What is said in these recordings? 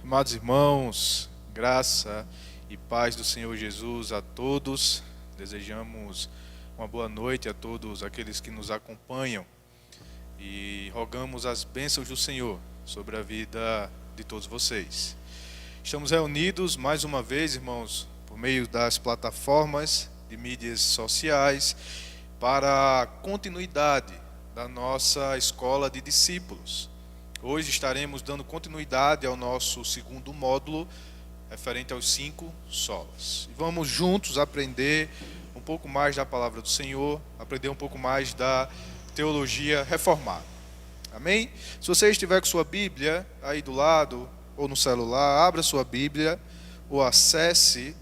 Amados irmãos, graça e paz do Senhor Jesus a todos. Desejamos uma boa noite a todos aqueles que nos acompanham e rogamos as bênçãos do Senhor sobre a vida de todos vocês. Estamos reunidos mais uma vez, irmãos, por meio das plataformas de mídias sociais para a continuidade da nossa escola de discípulos. Hoje estaremos dando continuidade ao nosso segundo módulo, referente aos 5 solas. E vamos juntos aprender um pouco mais da palavra do Senhor, aprender um pouco mais da teologia reformada. Amém? Se você estiver com sua Bíblia aí do lado, ou no celular, abra sua Bíblia, ou acesse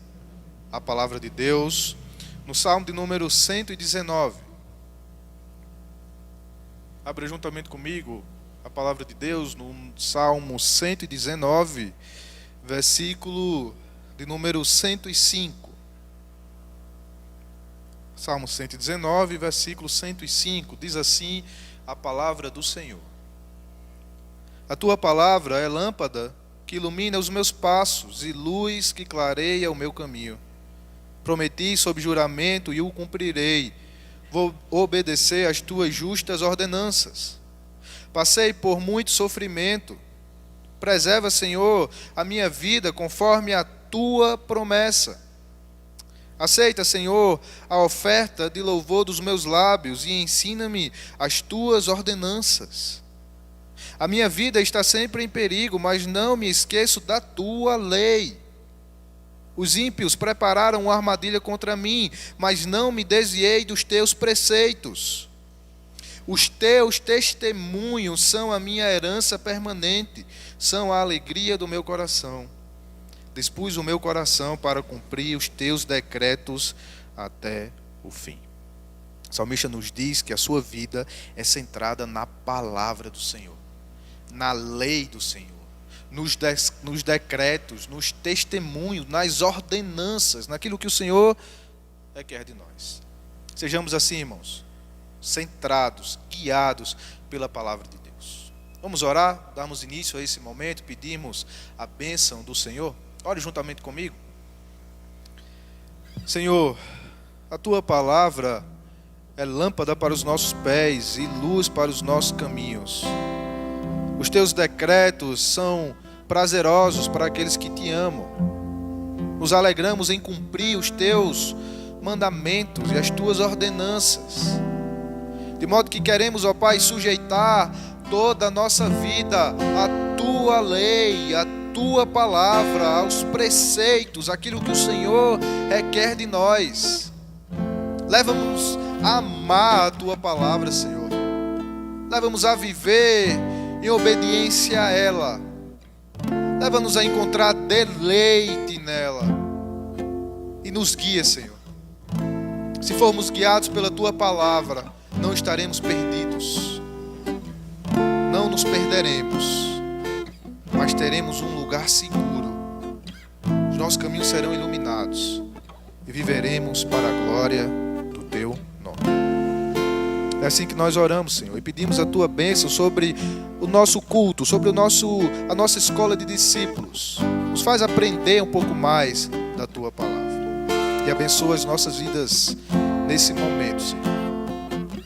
a palavra de Deus, no Salmo de número 119. Abra juntamente comigo a palavra de Deus no Salmo 119, versículo de número 105. Salmo 119, versículo 105, diz assim a palavra do Senhor: A tua palavra é lâmpada que ilumina os meus passos e luz que clareia o meu caminho. Prometi sob juramento e o cumprirei. Vou obedecer às tuas justas ordenanças. Passei por muito sofrimento. Preserva, Senhor, a minha vida conforme a tua promessa. Aceita, Senhor, a oferta de louvor dos meus lábios e ensina-me as tuas ordenanças. A minha vida está sempre em perigo, mas não me esqueço da tua lei. Os ímpios prepararam uma armadilha contra mim, mas não me desviei dos teus preceitos. Os teus testemunhos são a minha herança permanente, são a alegria do meu coração. Dispus o meu coração para cumprir os teus decretos até o fim. O salmista nos diz que a sua vida é centrada na palavra do Senhor, na lei do Senhor, nos decretos, nos testemunhos, nas ordenanças, naquilo que o Senhor requer de nós. Sejamos assim, irmãos, centrados, guiados pela palavra de Deus. Vamos orar, darmos início a esse momento, pedimos a bênção do Senhor. Ore juntamente comigo. Senhor, a tua palavra é lâmpada para os nossos pés e luz para os nossos caminhos. Os teus decretos são prazerosos para aqueles que te amam. Nos alegramos em cumprir os teus mandamentos e as tuas ordenanças. De modo que queremos, ó Pai, sujeitar toda a nossa vida à tua lei, à tua palavra, aos preceitos, aquilo que o Senhor requer de nós. Leva-nos a amar a tua palavra, Senhor. Leva-nos a viver em obediência a ela. Leva-nos a encontrar deleite nela. E nos guia, Senhor. Se formos guiados pela tua palavra, não estaremos perdidos, não nos perderemos, mas teremos um lugar seguro. Os nossos caminhos serão iluminados e viveremos para a glória do teu nome. É assim que nós oramos, Senhor, e pedimos a tua bênção sobre o nosso culto, sobre a nossa escola de discípulos. Nos faz aprender um pouco mais da tua palavra e abençoa as nossas vidas nesse momento, Senhor.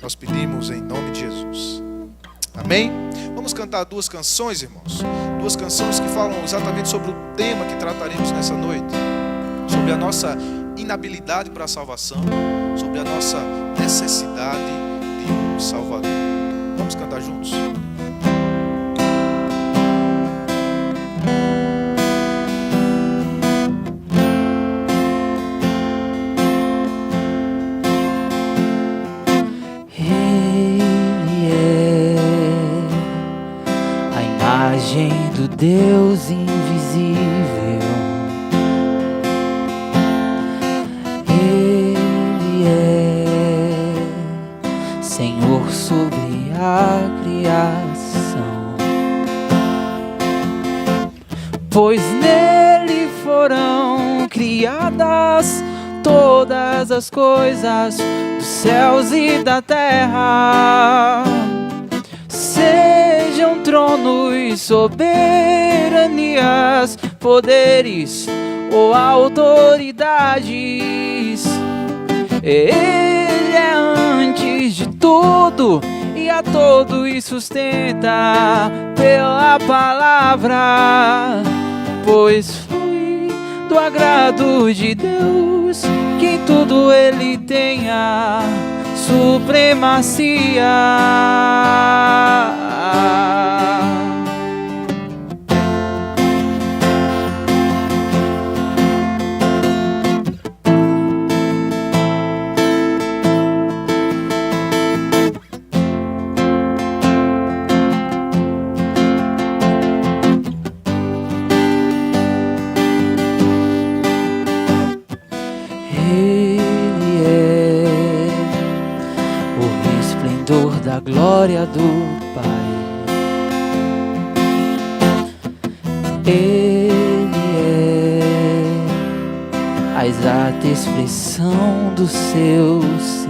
Nós pedimos em nome de Jesus. Amém? Vamos cantar 2 canções, irmãos. 2 canções que falam exatamente sobre o tema que trataremos nessa noite. Sobre a nossa inabilidade para a salvação. Sobre a nossa necessidade de um Salvador. Vamos cantar juntos? Do Deus invisível, Ele é Senhor sobre a criação, pois nele foram criadas todas as coisas dos céus e da terra. Sejam tronos, soberanias, poderes ou autoridades. Ele é antes de tudo e a todos sustenta pela palavra, pois foi do agrado de Deus que em tudo ele tenha supremacia. Da glória do Pai, Ele é a exata expressão do seu ser,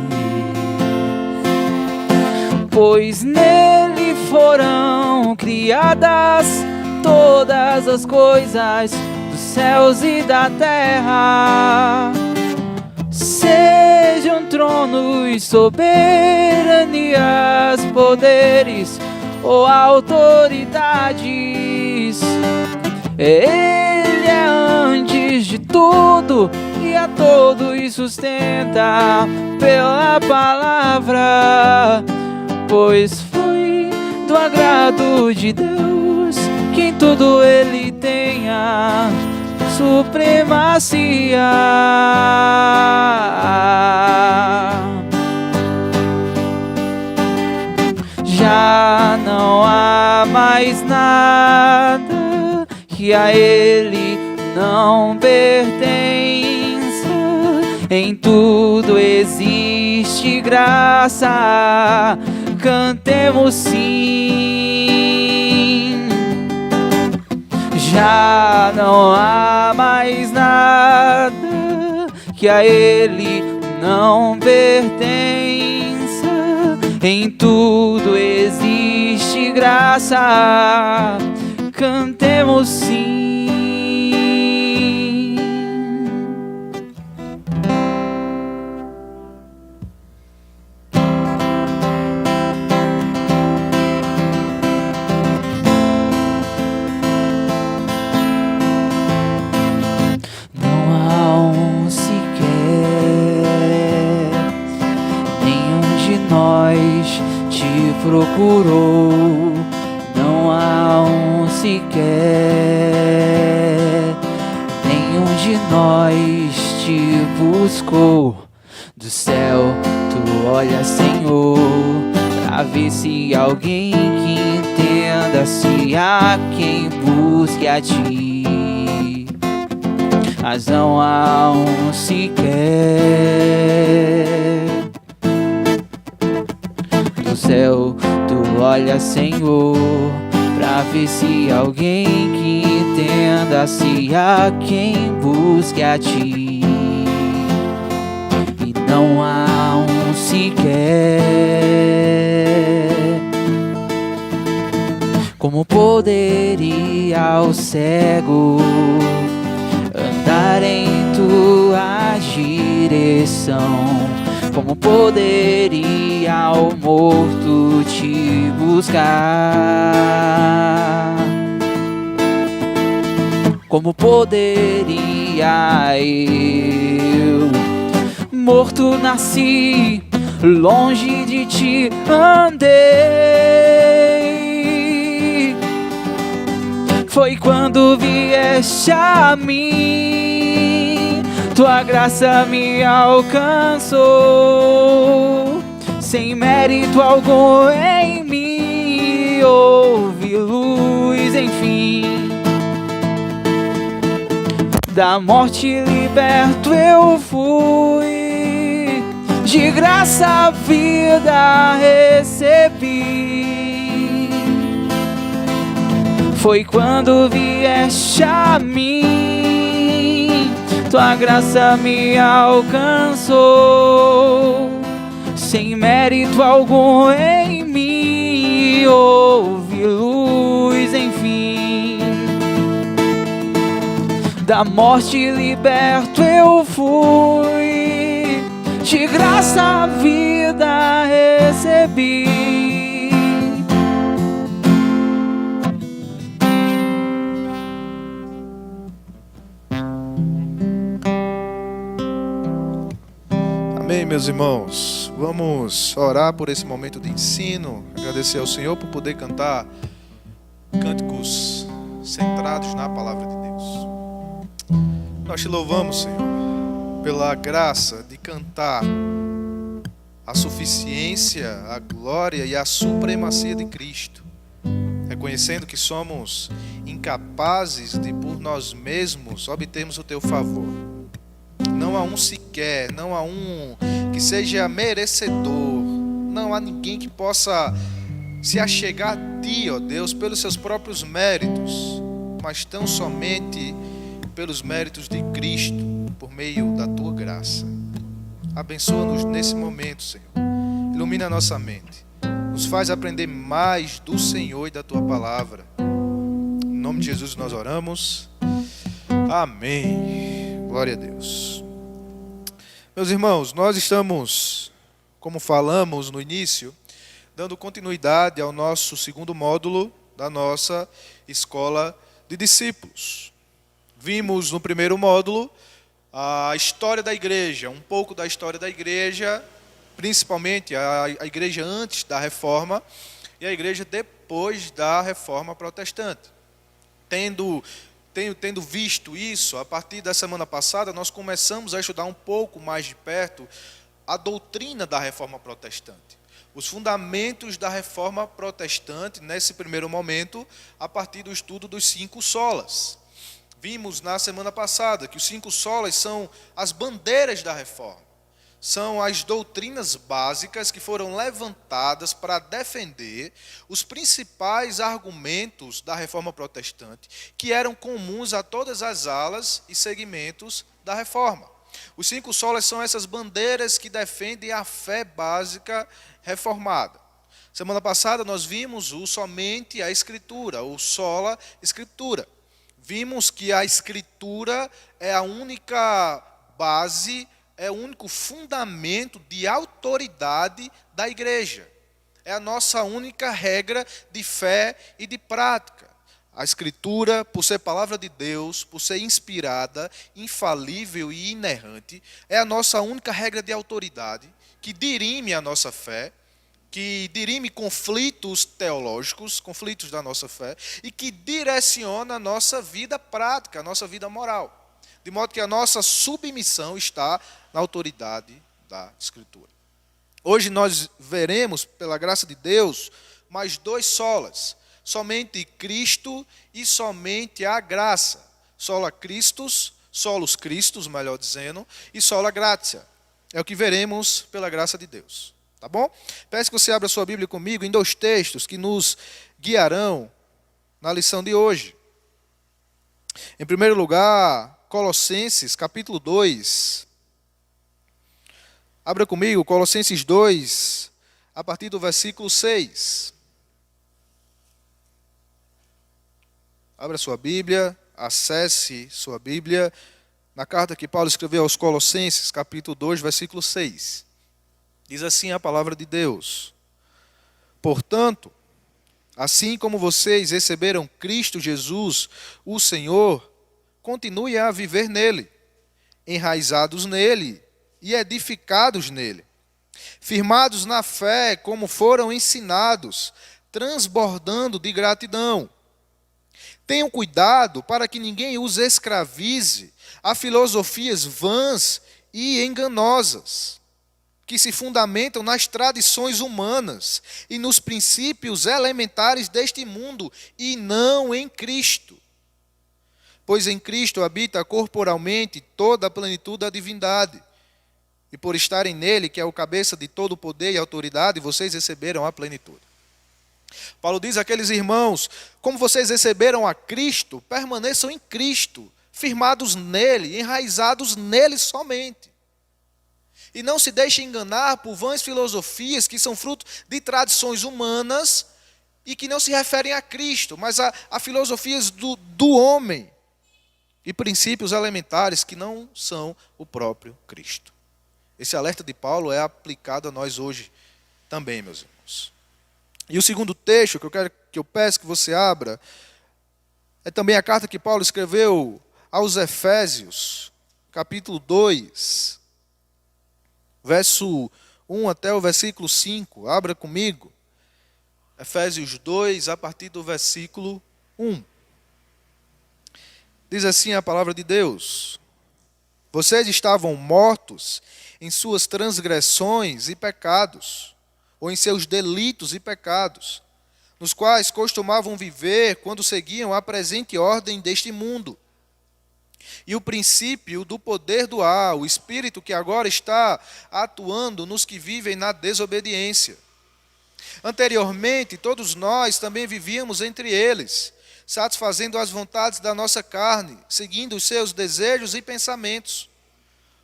pois nele foram criadas todas as coisas dos céus e da terra. Sejam tronos, soberanias, poderes ou autoridades, ele é antes de tudo e a todos sustenta pela palavra, pois foi do agrado de Deus que em tudo ele tenha supremacia. Já não há mais nada que a ele não pertença. Em tudo existe graça, cantemos sim. Já não há mais nada que a ele não pertença. Em tudo existe graça, cantemos sim. Procurou, não há sequer, nenhum de nós te buscou. Do céu tu olha, Senhor, pra ver se alguém que entenda, se há quem busque a ti. Mas não há sequer. Do céu tu olha, Senhor, pra ver se alguém que entenda, se há quem busque a ti. E não há sequer. Como poderia o cego andar em tua direção? Como poderia o morto te buscar? Como poderia eu, morto nasci, longe de ti andei? Foi quando vieste a mim, tua graça me alcançou. Sem mérito algum em mim, houve luz, enfim. Da morte liberto eu fui, de graça a vida recebi. Foi quando vieste a mim, tua graça me alcançou. Sem mérito algum em mim, houve luz, enfim. da morte liberto eu fui, de graça a vida recebi. Amém, meus irmãos. Vamos orar por esse momento de ensino, agradecer ao Senhor por poder cantar cânticos centrados na palavra de Deus. Nós te louvamos, Senhor, pela graça de cantar a suficiência, a glória e a supremacia de Cristo, reconhecendo que somos incapazes de por nós mesmos obtermos o teu favor. Não há um sequer, não há um que seja merecedor, não há ninguém que possa se achegar a ti, ó Deus, pelos seus próprios méritos, mas tão somente pelos méritos de Cristo, por meio da tua graça. Abençoa-nos nesse momento, Senhor. Ilumina a nossa mente. Nos faz aprender mais do Senhor e da tua palavra. Em nome de Jesus nós oramos. Amém. Glória a Deus. Meus irmãos, nós estamos, como falamos no início, dando continuidade ao nosso segundo módulo da nossa escola de discípulos. Vimos no primeiro módulo a história da igreja, um pouco da história da igreja, principalmente a igreja antes da reforma e a igreja depois da reforma protestante. Tendo visto isso, a partir da semana passada, nós começamos a estudar um pouco mais de perto a doutrina da reforma protestante. Os fundamentos da reforma protestante, nesse primeiro momento, a partir do estudo dos 5 solas. Vimos na semana passada que os 5 solas são as bandeiras da reforma. São as doutrinas básicas que foram levantadas para defender os principais argumentos da reforma protestante, que eram comuns a todas as alas e segmentos da reforma. Os 5 solas são essas bandeiras que defendem a fé básica reformada. Semana passada nós vimos o somente a Escritura, o sola Escritura. Vimos que a Escritura é a única base, é o único fundamento de autoridade da igreja. É a nossa única regra de fé e de prática. A Escritura, por ser palavra de Deus, por ser inspirada, infalível e inerrante, é a nossa única regra de autoridade que dirime a nossa fé, que dirime conflitos teológicos, conflitos da nossa fé, e que direciona a nossa vida prática, a nossa vida moral. De modo que a nossa submissão está na autoridade da Escritura. Hoje nós veremos, pela graça de Deus, mais 2 solas. Somente Cristo e somente a graça. Sola Christus, solus Christus, melhor dizendo, e sola gratia. É o que veremos pela graça de Deus. Tá bom? Peço que você abra sua Bíblia comigo em 2 textos que nos guiarão na lição de hoje. Em primeiro lugar, Colossenses, capítulo 2. Abra comigo, Colossenses 2, a partir do versículo 6. Abra sua Bíblia, acesse sua Bíblia na carta que Paulo escreveu aos Colossenses, capítulo 2, versículo 6. Diz assim a palavra de Deus: portanto, assim como vocês receberam Cristo Jesus, o Senhor, continue a viver nele, enraizados nele e edificados nele, firmados na fé como foram ensinados, transbordando de gratidão. Tenham cuidado para que ninguém os escravize a filosofias vãs e enganosas, que se fundamentam nas tradições humanas e nos princípios elementares deste mundo, e não em Cristo. Pois em Cristo habita corporalmente toda a plenitude da divindade, e por estarem nele, que é o cabeça de todo o poder e autoridade, vocês receberam a plenitude. Paulo diz àqueles irmãos: como vocês receberam a Cristo, permaneçam em Cristo, firmados nele, enraizados nele somente. E não se deixem enganar por vãs filosofias que são fruto de tradições humanas e que não se referem a Cristo, mas a filosofias do homem. e princípios elementares que não são o próprio Cristo. Esse alerta de Paulo é aplicado a nós hoje também, meus irmãos. E o segundo texto que eu peço que você abra é também a carta que Paulo escreveu aos Efésios, capítulo 2, verso 1 até o versículo 5. Abra comigo. Efésios 2, a partir do versículo 1. Diz assim a palavra de Deus: Vocês estavam mortos em suas transgressões e pecados, ou em seus delitos e pecados, nos quais costumavam viver quando seguiam a presente ordem deste mundo. E o princípio do poder do ar, o espírito que agora está atuando nos que vivem na desobediência. Anteriormente, todos nós também vivíamos entre eles, satisfazendo as vontades da nossa carne, seguindo os seus desejos e pensamentos.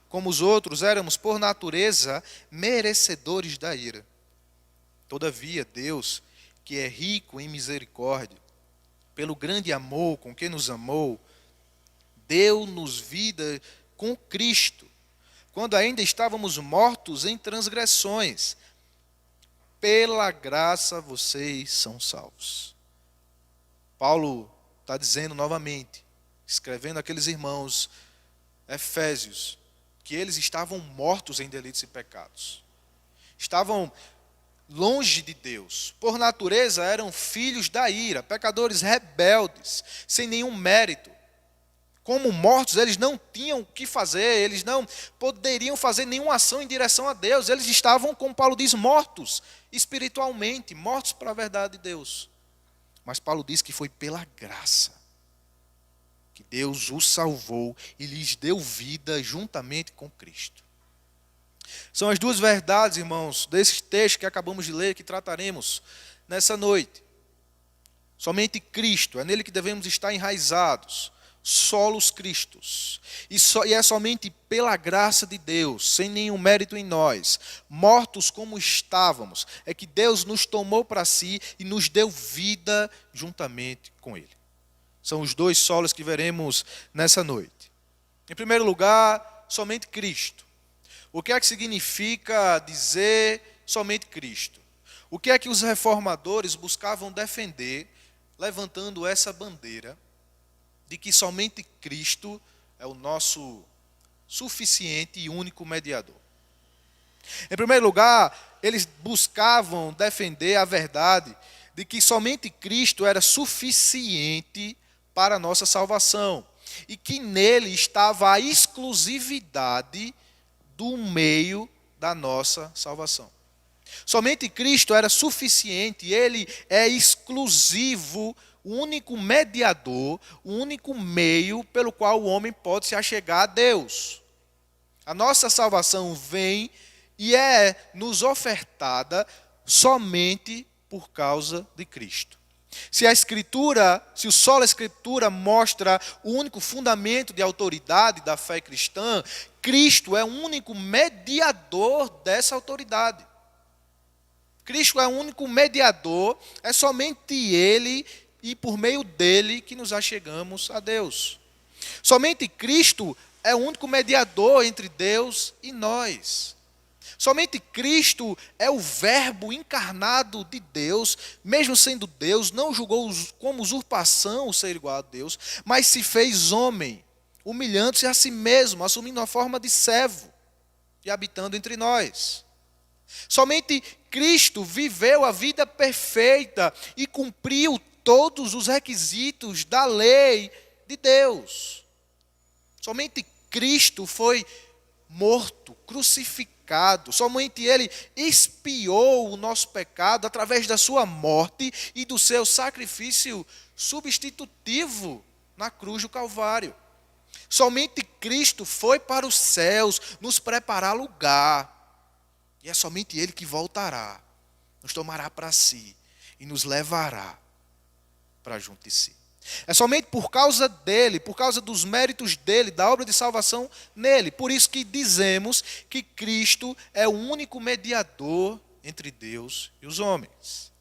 Como os outros, éramos, por natureza, merecedores da ira. Todavia, Deus, que é rico em misericórdia, pelo grande amor com que nos amou, deu-nos vida com Cristo, quando ainda estávamos mortos em transgressões. Pela graça vocês são salvos. Paulo está dizendo novamente, escrevendo àqueles irmãos Efésios, que eles estavam mortos em delitos e pecados. Estavam longe de Deus. Por natureza eram filhos da ira, pecadores rebeldes, sem nenhum mérito. Como mortos, eles não tinham o que fazer, eles não poderiam fazer nenhuma ação em direção a Deus. Eles estavam, como Paulo diz, mortos espiritualmente, mortos para a verdade de Deus. Mas Paulo diz que foi pela graça que Deus os salvou e lhes deu vida juntamente com Cristo. São as duas verdades, irmãos, desse texto que acabamos de ler, que trataremos nessa noite. Somente Cristo, é nele que devemos estar enraizados. Solos Cristos, e é somente pela graça de Deus, sem nenhum mérito em nós, mortos como estávamos, é que Deus nos tomou para si e nos deu vida juntamente com Ele. São os dois solos que veremos nessa noite. Em primeiro lugar, somente Cristo. O que é que significa dizer somente Cristo? O que é que os reformadores buscavam defender, levantando essa bandeira de que somente Cristo é o nosso suficiente e único mediador? Em primeiro lugar, eles buscavam defender a verdade de que somente Cristo era suficiente para a nossa salvação e que nele estava a exclusividade do meio da nossa salvação. Somente Cristo era suficiente, ele é exclusivo, o único mediador, o único meio pelo qual o homem pode se achegar a Deus. A nossa salvação vem e é nos ofertada somente por causa de Cristo. Se a Escritura, se o solo Escritura mostra o único fundamento de autoridade da fé cristã, Cristo é o único mediador dessa autoridade. Cristo é o único mediador, é somente Ele e por meio dele que nos achegamos a Deus. Somente Cristo é o único mediador entre Deus e nós. Somente Cristo é o verbo encarnado de Deus, mesmo sendo Deus, não julgou como usurpação o ser igual a Deus, mas se fez homem, humilhando-se a si mesmo, assumindo a forma de servo e habitando entre nós. Somente Cristo viveu a vida perfeita e cumpriu todos os requisitos da lei de Deus. Somente Cristo foi morto, crucificado. Somente Ele expiou o nosso pecado através da sua morte e do seu sacrifício substitutivo na cruz do Calvário. Somente Cristo foi para os céus nos preparar lugar. E é somente Ele que voltará, nos tomará para si e nos levará para junto de si. É somente por causa dele, por causa dos méritos dele, da obra de salvação nele. Por isso que dizemos que Cristo é o único mediador entre Deus e os homens.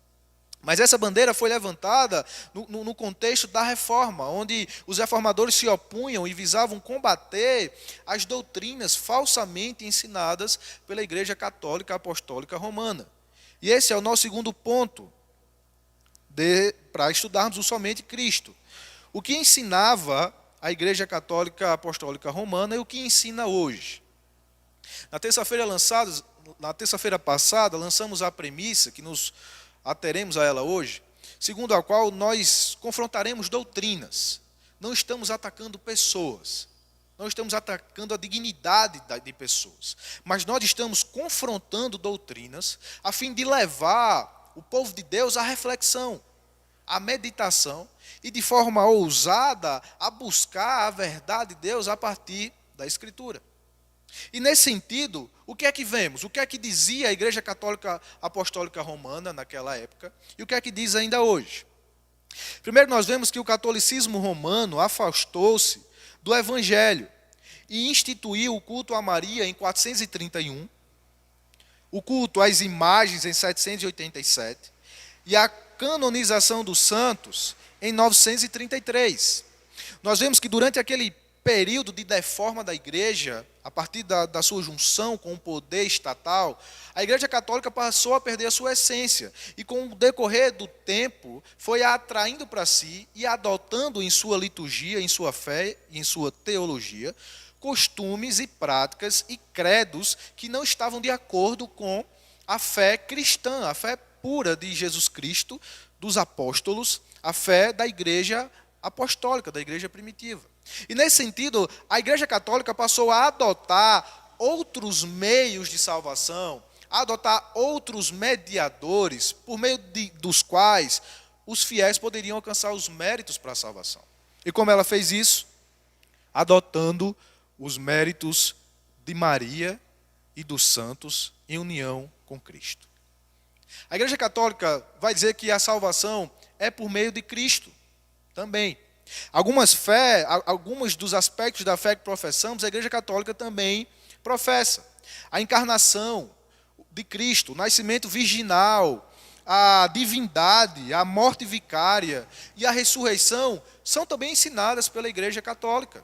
Mas essa bandeira foi levantada no contexto da reforma, onde os reformadores se opunham e visavam combater as doutrinas falsamente ensinadas pela Igreja Católica Apostólica Romana. E esse é o nosso segundo ponto para estudarmos o somente Cristo. O que ensinava a Igreja Católica Apostólica Romana e o que ensina hoje. Na terça-feira passada, lançamos a premissa que nos ateremos a ela hoje, segundo a qual nós confrontaremos doutrinas. Não estamos atacando pessoas, não estamos atacando a dignidade de pessoas, mas nós estamos confrontando doutrinas a fim de levar o povo de Deus à reflexão, à meditação e de forma ousada a buscar a verdade de Deus a partir da Escritura. E nesse sentido, o que é que vemos? O que é que dizia a Igreja Católica Apostólica Romana naquela época e o que é que diz ainda hoje? Primeiro nós vemos que o catolicismo romano afastou-se do Evangelho e instituiu o culto a Maria em 431, o culto às imagens em 787 e a canonização dos santos em 933. Nós vemos que durante aquele período de reforma da igreja, a partir da sua junção com o poder estatal, a Igreja Católica passou a perder a sua essência e, com o decorrer do tempo, foi a atraindo para si e adotando em sua liturgia, em sua fé e em sua teologia, costumes e práticas e credos que não estavam de acordo com a fé cristã, a fé pura de Jesus Cristo, dos apóstolos, a fé da igreja apostólica, da igreja primitiva. E nesse sentido, a Igreja Católica passou a adotar outros meios de salvação, a adotar outros mediadores, por meio dos quais os fiéis poderiam alcançar os méritos para a salvação. E como ela fez isso? Adotando os méritos de Maria e dos santos em união com Cristo. A Igreja Católica vai dizer que a salvação é por meio de Cristo também. Alguns dos aspectos da fé que professamos, a Igreja Católica também professa. A encarnação de Cristo, o nascimento virginal, a divindade, a morte vicária e a ressurreição são também ensinadas pela Igreja Católica.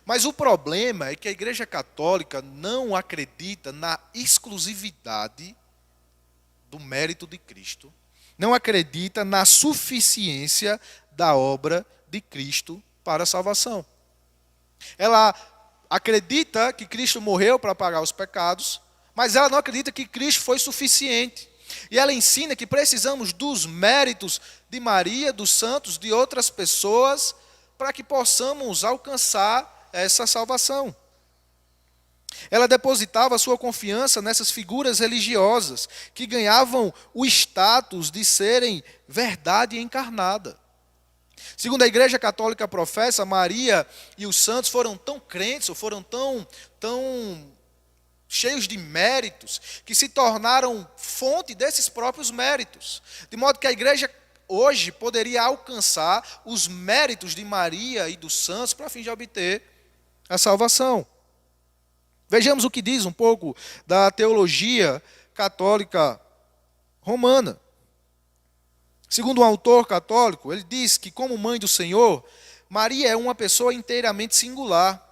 Mas o problema é que a Igreja Católica não acredita na exclusividade do mérito de Cristo, não acredita na suficiência da obra de Cristo para a salvação. Ela acredita que Cristo morreu para pagar os pecados, mas ela não acredita que Cristo foi suficiente. E ela ensina que precisamos dos méritos de Maria, dos santos, de outras pessoas, para que possamos alcançar essa salvação. Ela depositava sua confiança nessas figuras religiosas que ganhavam o status de serem verdade encarnada. Segundo a Igreja Católica professa, Maria e os santos foram tão crentes, ou foram tão cheios de méritos, que se tornaram fonte desses próprios méritos. De modo que a Igreja hoje poderia alcançar os méritos de Maria e dos santos para fim de obter a salvação. Vejamos o que diz um pouco da teologia católica romana. Segundo um autor católico, ele diz que, como mãe do Senhor, Maria é uma pessoa inteiramente singular.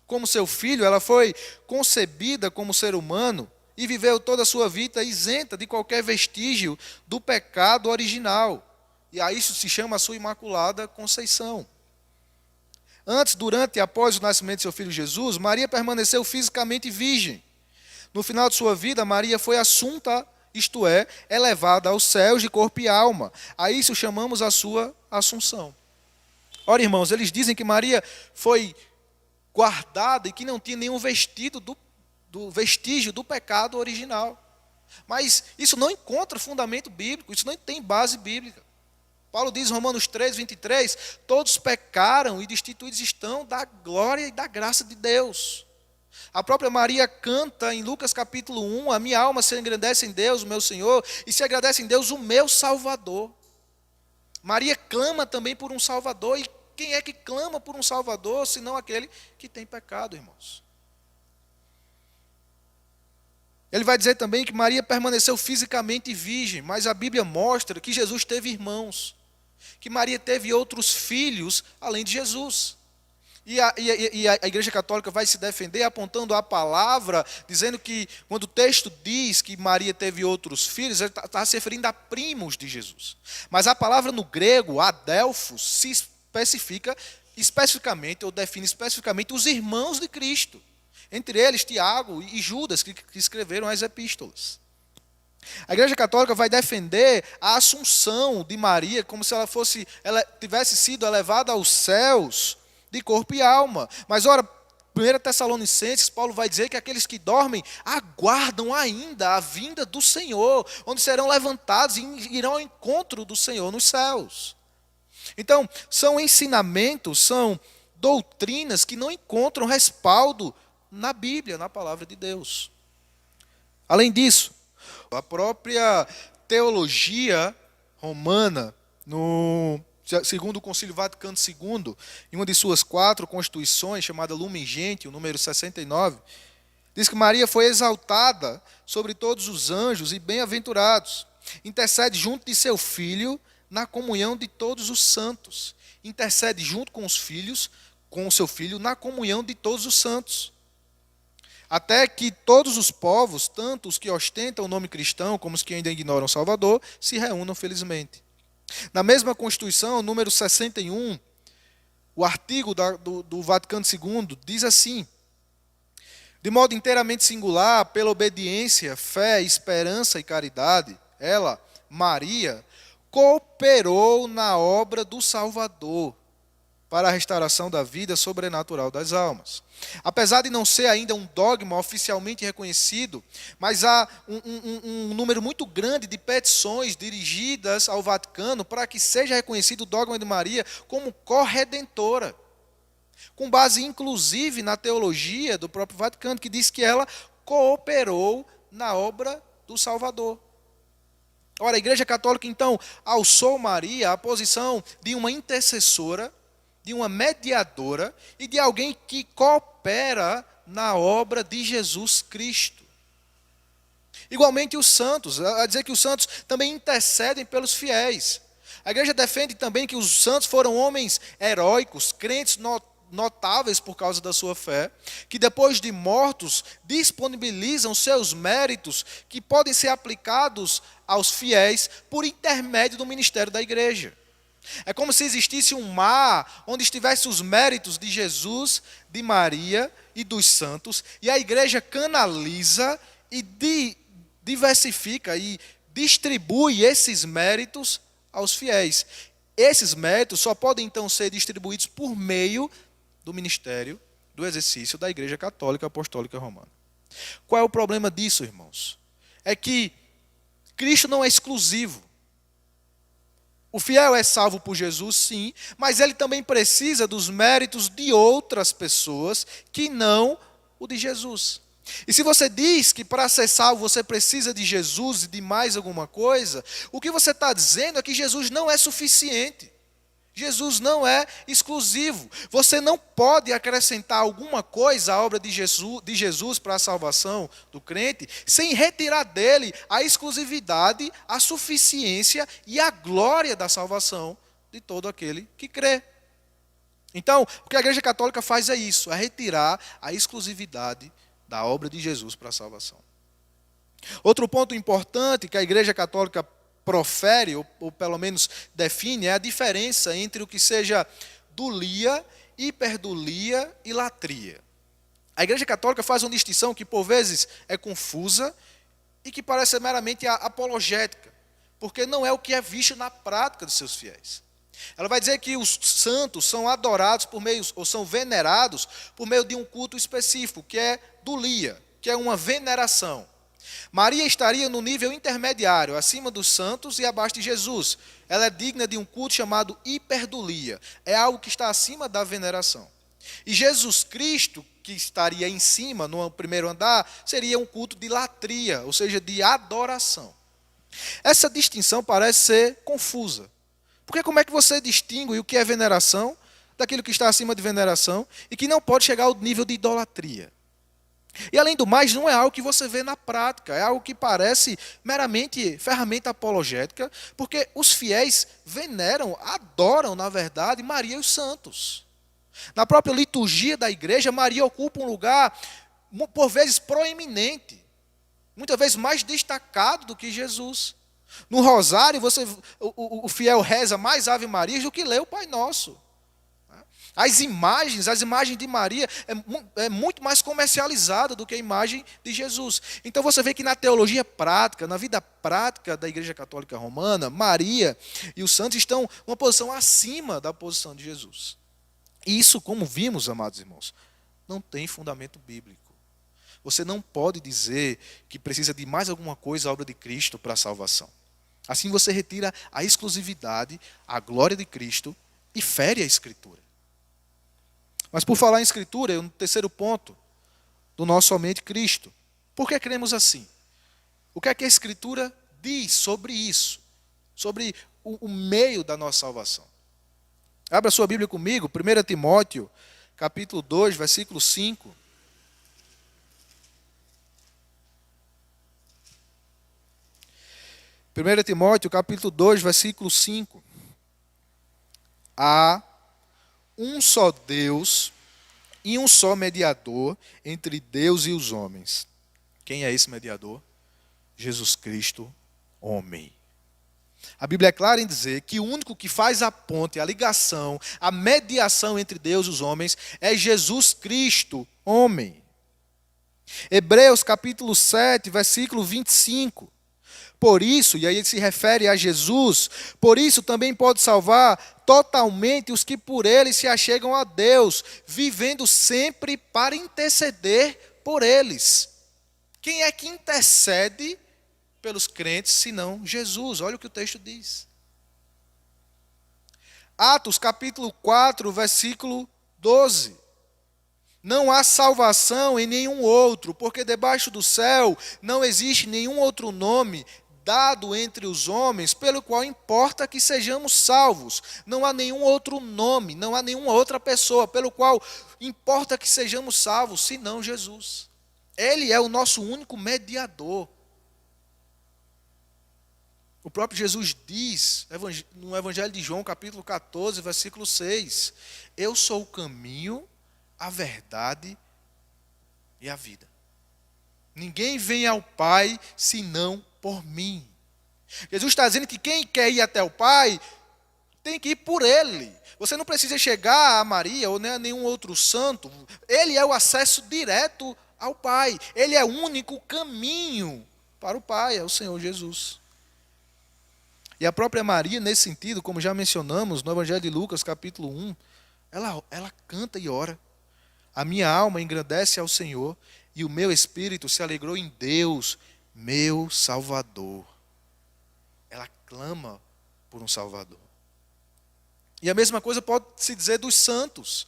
Como seu filho, ela foi concebida como ser humano e viveu toda a sua vida isenta de qualquer vestígio do pecado original. E a isso se chama a sua Imaculada Conceição. Antes, durante e após o nascimento de seu filho Jesus, Maria permaneceu fisicamente virgem. No final de sua vida, Maria foi assunta, isto é, elevada aos céus de corpo e alma. A isso chamamos a sua Assunção. Ora, irmãos, eles dizem que Maria foi guardada e que não tinha nenhum vestígio do pecado original. Mas isso não encontra fundamento bíblico, isso não tem base bíblica. Paulo diz em Romanos 3, 23, todos pecaram e destituídos estão da glória e da graça de Deus. A própria Maria canta em Lucas capítulo 1, a minha alma se engrandece em Deus, o meu Senhor, e se agradece em Deus, o meu Salvador. Maria clama também por um Salvador, e quem é que clama por um Salvador, senão aquele que tem pecado, irmãos? Ele vai dizer também que Maria permaneceu fisicamente virgem, mas a Bíblia mostra que Jesus teve irmãos, que Maria teve outros filhos além de Jesus. E a Igreja Católica vai se defender apontando a palavra, dizendo que quando o texto diz que Maria teve outros filhos, ele está se referindo a primos de Jesus. Mas a palavra no grego, adelphos, se especifica especificamente, ou define especificamente, os irmãos de Cristo. Entre eles, Tiago e Judas, que escreveram as epístolas. A Igreja Católica vai defender a assunção de Maria como se ela tivesse sido elevada aos céus de corpo e alma. Mas, ora, 1 Tessalonicenses, Paulo vai dizer que aqueles que dormem aguardam ainda a vinda do Senhor, onde serão levantados e irão ao encontro do Senhor nos céus. Então, são ensinamentos, são doutrinas que não encontram respaldo na Bíblia, na palavra de Deus. Além disso, a própria teologia romana, segundo o Concílio Vaticano II, em uma de suas 4 constituições, chamada Lumen Gentium, número 69, diz que Maria foi exaltada sobre todos os anjos e bem-aventurados. Intercede junto de seu Filho na comunhão de todos os santos. Intercede junto com o seu Filho, na comunhão de todos os santos. Até que todos os povos, tanto os que ostentam o nome cristão como os que ainda ignoram o Salvador, se reúnam felizmente. Na mesma Constituição, número 61, o artigo do Vaticano II diz assim: de modo inteiramente singular, pela obediência, fé, esperança e caridade, ela, Maria, cooperou na obra do Salvador para a restauração da vida sobrenatural das almas. Apesar de não ser ainda um dogma oficialmente reconhecido, mas há um número muito grande de petições dirigidas ao Vaticano para que seja reconhecido o dogma de Maria como corredentora, com base inclusive na teologia do próprio Vaticano, que diz que ela cooperou na obra do Salvador. Ora, a Igreja Católica, então, alçou Maria à posição de uma intercessora, de uma mediadora e de alguém que coopera na obra de Jesus Cristo. Igualmente os santos, a dizer que os santos também intercedem pelos fiéis. A igreja defende também que os santos foram homens heróicos, crentes notáveis por causa da sua fé, que depois de mortos disponibilizam seus méritos que podem ser aplicados aos fiéis por intermédio do ministério da igreja. É como se existisse um mar onde estivessem os méritos de Jesus, de Maria e dos santos, e a igreja canaliza e diversifica e distribui esses méritos aos fiéis. Esses méritos só podem então ser distribuídos por meio do ministério, do exercício da Igreja Católica Apostólica Romana. Qual é o problema disso, irmãos? É que Cristo não é exclusivo. O fiel é salvo por Jesus, sim, mas ele também precisa dos méritos de outras pessoas que não o de Jesus. E se você diz que para ser salvo você precisa de Jesus e de mais alguma coisa, o que você está dizendo é que Jesus não é suficiente. Jesus não é exclusivo. Você não pode acrescentar alguma coisa à obra de Jesus para a salvação do crente sem retirar dele a exclusividade, a suficiência e a glória da salvação de todo aquele que crê. Então, o que a Igreja Católica faz é isso, é retirar a exclusividade da obra de Jesus para a salvação. Outro ponto importante que a Igreja Católica profere, ou pelo menos define, é a diferença entre o que seja dulia, hiperdulia e latria. A Igreja Católica faz uma distinção que por vezes é confusa e que parece ser meramente apologética, porque não é o que é visto na prática dos seus fiéis. Ela vai dizer que os santos são adorados por meio, ou são venerados por meio de um culto específico, que é dulia, que é uma veneração. Maria estaria no nível intermediário, acima dos santos e abaixo de Jesus. Ela é digna de um culto chamado hiperdulia. É algo que está acima da veneração. E Jesus Cristo, que estaria em cima, no primeiro andar, seria um culto de latria, ou seja, de adoração. Essa distinção parece ser confusa. Porque como é que você distingue o que é veneração daquilo que está acima de veneração e que não pode chegar ao nível de idolatria? E além do mais, não é algo que você vê na prática, é algo que parece meramente ferramenta apologética, porque os fiéis veneram, adoram, na verdade, Maria e os santos. Na própria liturgia da igreja, Maria ocupa um lugar, por vezes, proeminente, muitas vezes mais destacado do que Jesus. No rosário, o fiel reza mais Ave Maria do que lê o Pai Nosso. As imagens de Maria é muito mais comercializada do que a imagem de Jesus. Então você vê que na teologia prática, na vida prática da Igreja Católica Romana, Maria e os santos estão numa posição acima da posição de Jesus. E isso, como vimos, amados irmãos, não tem fundamento bíblico. Você não pode dizer que precisa de mais alguma coisa a obra de Cristo para a salvação. Assim você retira a exclusividade, a glória de Cristo e fere a Escritura. Mas por falar em Escritura, no terceiro ponto do nosso somente Cristo. Por que cremos assim? O que é que a Escritura diz sobre isso? Sobre o meio da nossa salvação. Abra sua Bíblia comigo, 1 Timóteo, capítulo 2, versículo 5. Primeiro Timóteo, capítulo 2, versículo 5. Há um só Deus e um só mediador entre Deus e os homens. Quem é esse mediador? Jesus Cristo, homem. A Bíblia é clara em dizer que o único que faz a ponte, a ligação, a mediação entre Deus e os homens é Jesus Cristo, homem. Hebreus capítulo 7, versículo 25. Por isso, e aí ele se refere a Jesus, por isso também pode salvar totalmente os que por ele se achegam a Deus, vivendo sempre para interceder por eles. Quem é que intercede pelos crentes, senão Jesus? Olha o que o texto diz. Atos capítulo 4, versículo 12. Não há salvação em nenhum outro, porque debaixo do céu não existe nenhum outro nome dado entre os homens, pelo qual importa que sejamos salvos. Não há nenhum outro nome, não há nenhuma outra pessoa, pelo qual importa que sejamos salvos, senão Jesus. Ele é o nosso único mediador. O próprio Jesus diz, no Evangelho de João, capítulo 14, versículo 6, eu sou o caminho, a verdade e a vida. Ninguém vem ao Pai senão por mim. Jesus está dizendo que quem quer ir até o Pai tem que ir por Ele. Você não precisa chegar a Maria ou nem a nenhum outro santo. Ele é o acesso direto ao Pai. Ele é o único caminho para o Pai, é o Senhor Jesus. E a própria Maria, nesse sentido, como já mencionamos no Evangelho de Lucas, capítulo 1, ela canta e ora. A minha alma engrandece ao Senhor e o meu espírito se alegrou em Deus, meu Salvador. Ela clama por um Salvador. E a mesma coisa pode se dizer dos santos.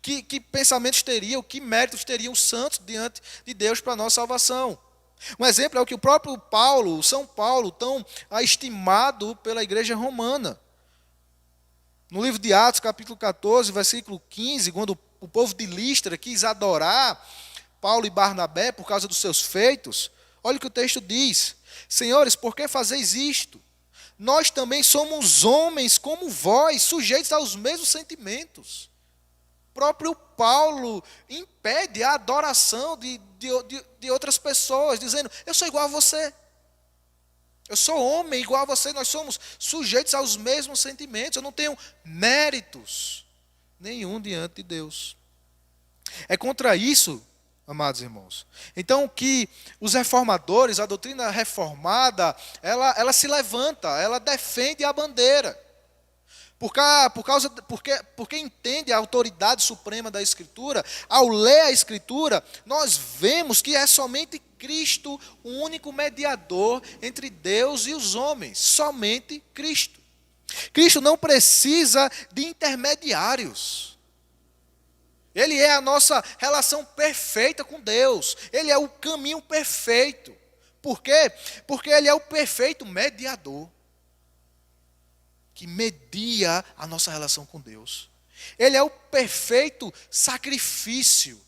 Que pensamentos teriam, que méritos teriam os santos diante de Deus para a nossa salvação? Um exemplo é o que o próprio Paulo, São Paulo, tão estimado pela igreja romana. No livro de Atos, capítulo 14, versículo 15, quando o povo de Listra quis adorar Paulo e Barnabé por causa dos seus feitos, olha o que o texto diz. Senhores, por que fazeis isto? Nós também somos homens como vós, sujeitos aos mesmos sentimentos. O próprio Paulo impede a adoração de outras pessoas, dizendo, eu sou igual a você. Eu sou homem igual a você, nós somos sujeitos aos mesmos sentimentos. Eu não tenho méritos nenhum diante de Deus. É contra isso, amados irmãos. Então, que os reformadores, a doutrina reformada, ela se levanta, ela defende a bandeira. Porque entende a autoridade suprema da Escritura, ao ler a Escritura, nós vemos que é somente Cristo o único mediador entre Deus e os homens. Somente Cristo. Cristo não precisa de intermediários. Ele é a nossa relação perfeita com Deus. Ele é o caminho perfeito. Por quê? Porque Ele é o perfeito mediador, que media a nossa relação com Deus. Ele é o perfeito sacrifício,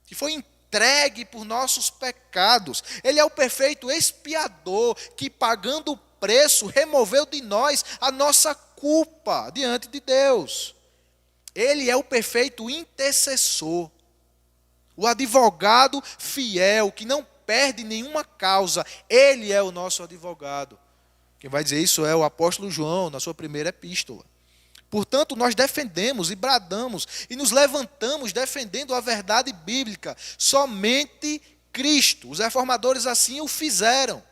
que foi entregue entregue por nossos pecados. Ele é o perfeito expiador que, pagando o preço, removeu de nós a nossa culpa diante de Deus. Ele é o perfeito intercessor, o advogado fiel, que não perde nenhuma causa. Ele é o nosso advogado. Quem vai dizer isso é o apóstolo João, na sua primeira epístola. Portanto, nós defendemos e bradamos e nos levantamos defendendo a verdade bíblica. Somente Cristo. Os reformadores assim o fizeram.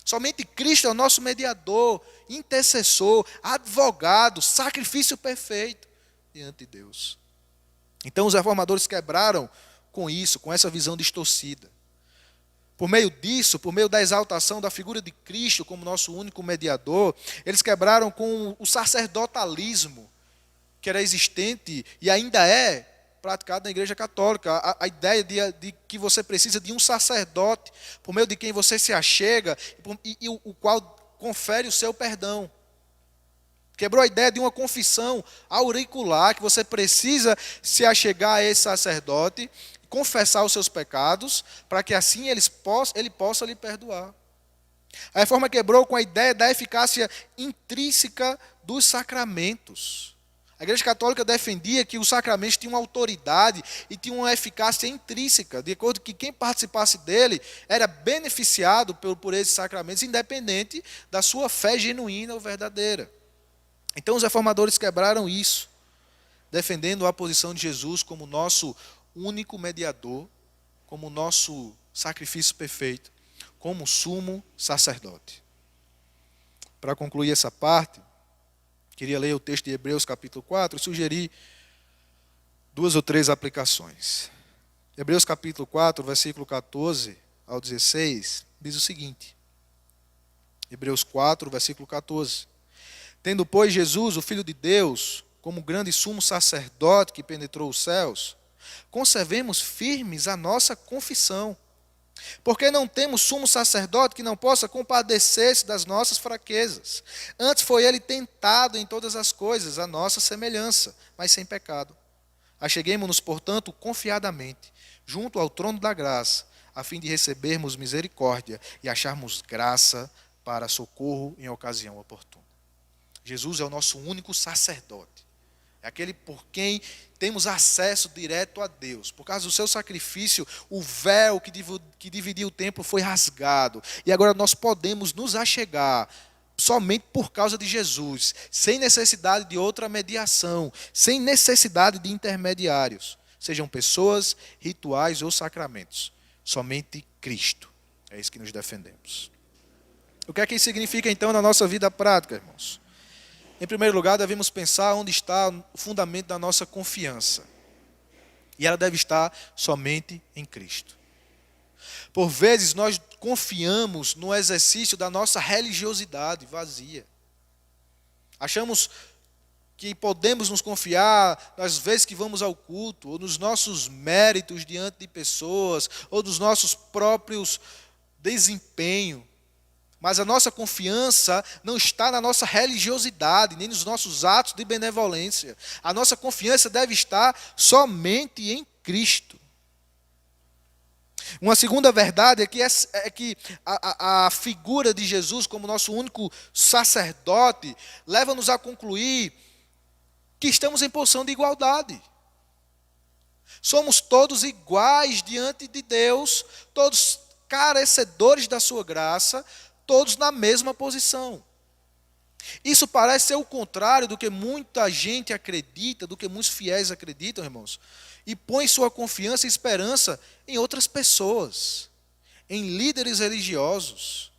Somente Cristo é o nosso mediador, intercessor, advogado, sacrifício perfeito diante de Deus. Então os reformadores quebraram com isso, com essa visão distorcida. Por meio disso, por meio da exaltação da figura de Cristo como nosso único mediador, eles quebraram com o sacerdotalismo que era existente e ainda é praticado na Igreja Católica. A ideia de que você precisa de um sacerdote por meio de quem você se achega e o qual confere o seu perdão. Quebrou a ideia de uma confissão auricular, que você precisa se achegar a esse sacerdote, confessar os seus pecados, para que assim ele possa lhe perdoar. A reforma quebrou com a ideia da eficácia intrínseca dos sacramentos. A Igreja Católica defendia que os sacramentos tinham autoridade e tinham uma eficácia intrínseca, de acordo com que quem participasse dele era beneficiado por esses sacramentos, independente da sua fé genuína ou verdadeira. Então os reformadores quebraram isso, defendendo a posição de Jesus como nosso único mediador, como nosso sacrifício perfeito, como sumo sacerdote. Para concluir essa parte, queria ler o texto de Hebreus capítulo 4 e sugerir 2 ou 3 aplicações. Hebreus capítulo 4, versículo 14 ao 16, diz o seguinte. Hebreus 4, versículo 14. Tendo, pois, Jesus, o Filho de Deus, como grande sumo sacerdote que penetrou os céus, conservemos firmes a nossa confissão. Porque não temos sumo sacerdote que não possa compadecer-se das nossas fraquezas. Antes foi ele tentado em todas as coisas, a nossa semelhança, mas sem pecado. Acheguemo-nos, portanto, confiadamente, junto ao trono da graça, a fim de recebermos misericórdia e acharmos graça para socorro em ocasião oportuna. Jesus é o nosso único sacerdote. É aquele por quem temos acesso direto a Deus. Por causa do seu sacrifício, o véu que dividia o templo foi rasgado. E agora nós podemos nos achegar somente por causa de Jesus, sem necessidade de outra mediação, sem necessidade de intermediários, sejam pessoas, rituais ou sacramentos. Somente Cristo. É isso que nos defendemos. O que é que isso significa então na nossa vida prática, irmãos? Em primeiro lugar, devemos pensar onde está o fundamento da nossa confiança. E ela deve estar somente em Cristo. Por vezes, nós confiamos no exercício da nossa religiosidade vazia. Achamos que podemos nos confiar nas vezes que vamos ao culto, ou nos nossos méritos diante de pessoas, ou nos nossos próprios desempenhos. Mas a nossa confiança não está na nossa religiosidade, nem nos nossos atos de benevolência. A nossa confiança deve estar somente em Cristo. Uma segunda verdade é que a figura de Jesus como nosso único sacerdote leva-nos a concluir que estamos em posição de igualdade. Somos todos iguais diante de Deus, todos carecedores da sua graça, todos na mesma posição. Isso parece ser o contrário do que muita gente acredita, do que muitos fiéis acreditam, irmãos, e põe sua confiança e esperança em outras pessoas, em líderes religiosos,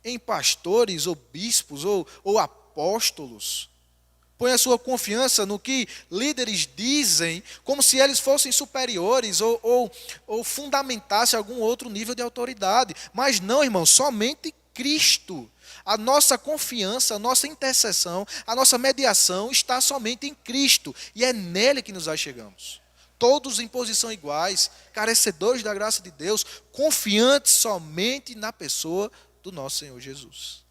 em pastores ou bispos ou apóstolos. Põe a sua confiança no que líderes dizem, como se eles fossem superiores ou fundamentassem algum outro nível de autoridade. Mas não, irmãos, somente Cristo. A nossa confiança, a nossa intercessão, a nossa mediação está somente em Cristo. E é nele que nos achegamos. Todos em posição iguais, carecedores da graça de Deus, confiantes somente na pessoa do nosso Senhor Jesus.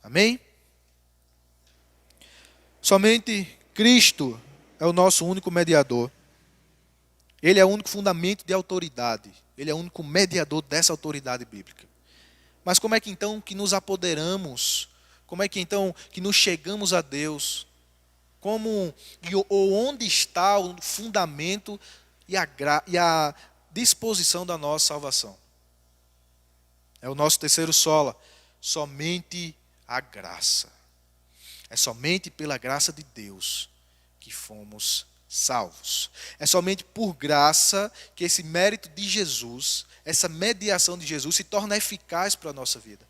Amém? Somente Cristo é o nosso único mediador. Ele é o único fundamento de autoridade. Ele é o único mediador dessa autoridade bíblica. Mas como é que então que nos apoderamos? Como é que então que nos chegamos a Deus? Ou onde está o fundamento e a disposição da nossa salvação? É o nosso terceiro sola. Somente a graça. É somente pela graça de Deus que fomos salvos. É somente por graça que esse mérito de Jesus, essa mediação de Jesus se torna eficaz para a nossa vida.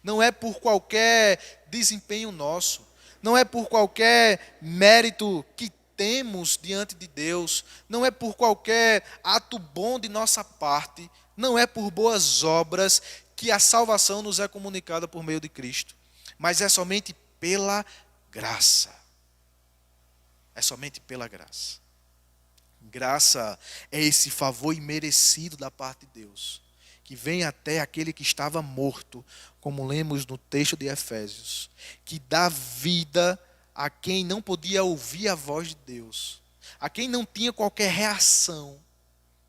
Não é por qualquer desempenho nosso, não é por qualquer mérito que temos diante de Deus, não é por qualquer ato bom de nossa parte, não é por boas obras que a salvação nos é comunicada por meio de Cristo, mas é somente pela graça. É somente pela graça. Graça é esse favor imerecido da parte de Deus, que vem até aquele que estava morto, como lemos no texto de Efésios, que dá vida a quem não podia ouvir a voz de Deus, a quem não tinha qualquer reação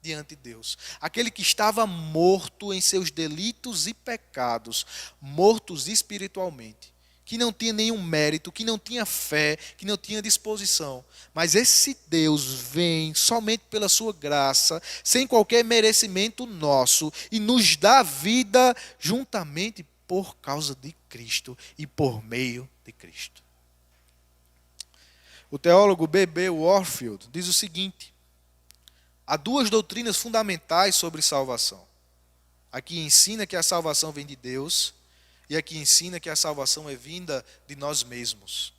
diante de Deus, aquele que estava morto em seus delitos e pecados, mortos espiritualmente, que não tinha nenhum mérito, que não tinha fé, que não tinha disposição. Mas esse Deus vem somente pela sua graça, sem qualquer merecimento nosso, e nos dá vida juntamente por causa de Cristo e por meio de Cristo. O teólogo B.B. Warfield diz o seguinte: há duas doutrinas fundamentais sobre salvação. A que ensina que a salvação vem de Deus, e aqui ensina que a salvação é vinda de nós mesmos.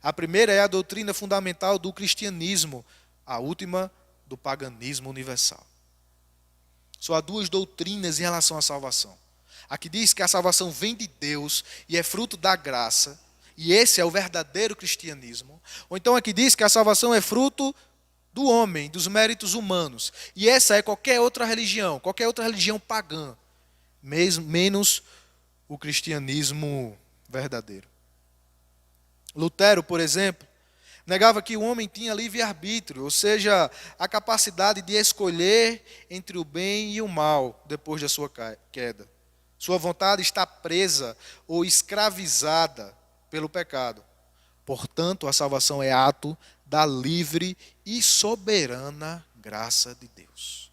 A primeira é a doutrina fundamental do cristianismo, a última do paganismo universal. Só há duas doutrinas em relação à salvação. A que diz que a salvação vem de Deus e é fruto da graça, e esse é o verdadeiro cristianismo. Ou então a que diz que a salvação é fruto do homem, dos méritos humanos. E essa é qualquer outra religião pagã, menos o cristianismo verdadeiro. Lutero, por exemplo, negava que o homem tinha livre-arbítrio, ou seja, a capacidade de escolher entre o bem e o mal depois da sua queda. Sua vontade está presa ou escravizada pelo pecado. Portanto, a salvação é ato da livre e soberana graça de Deus.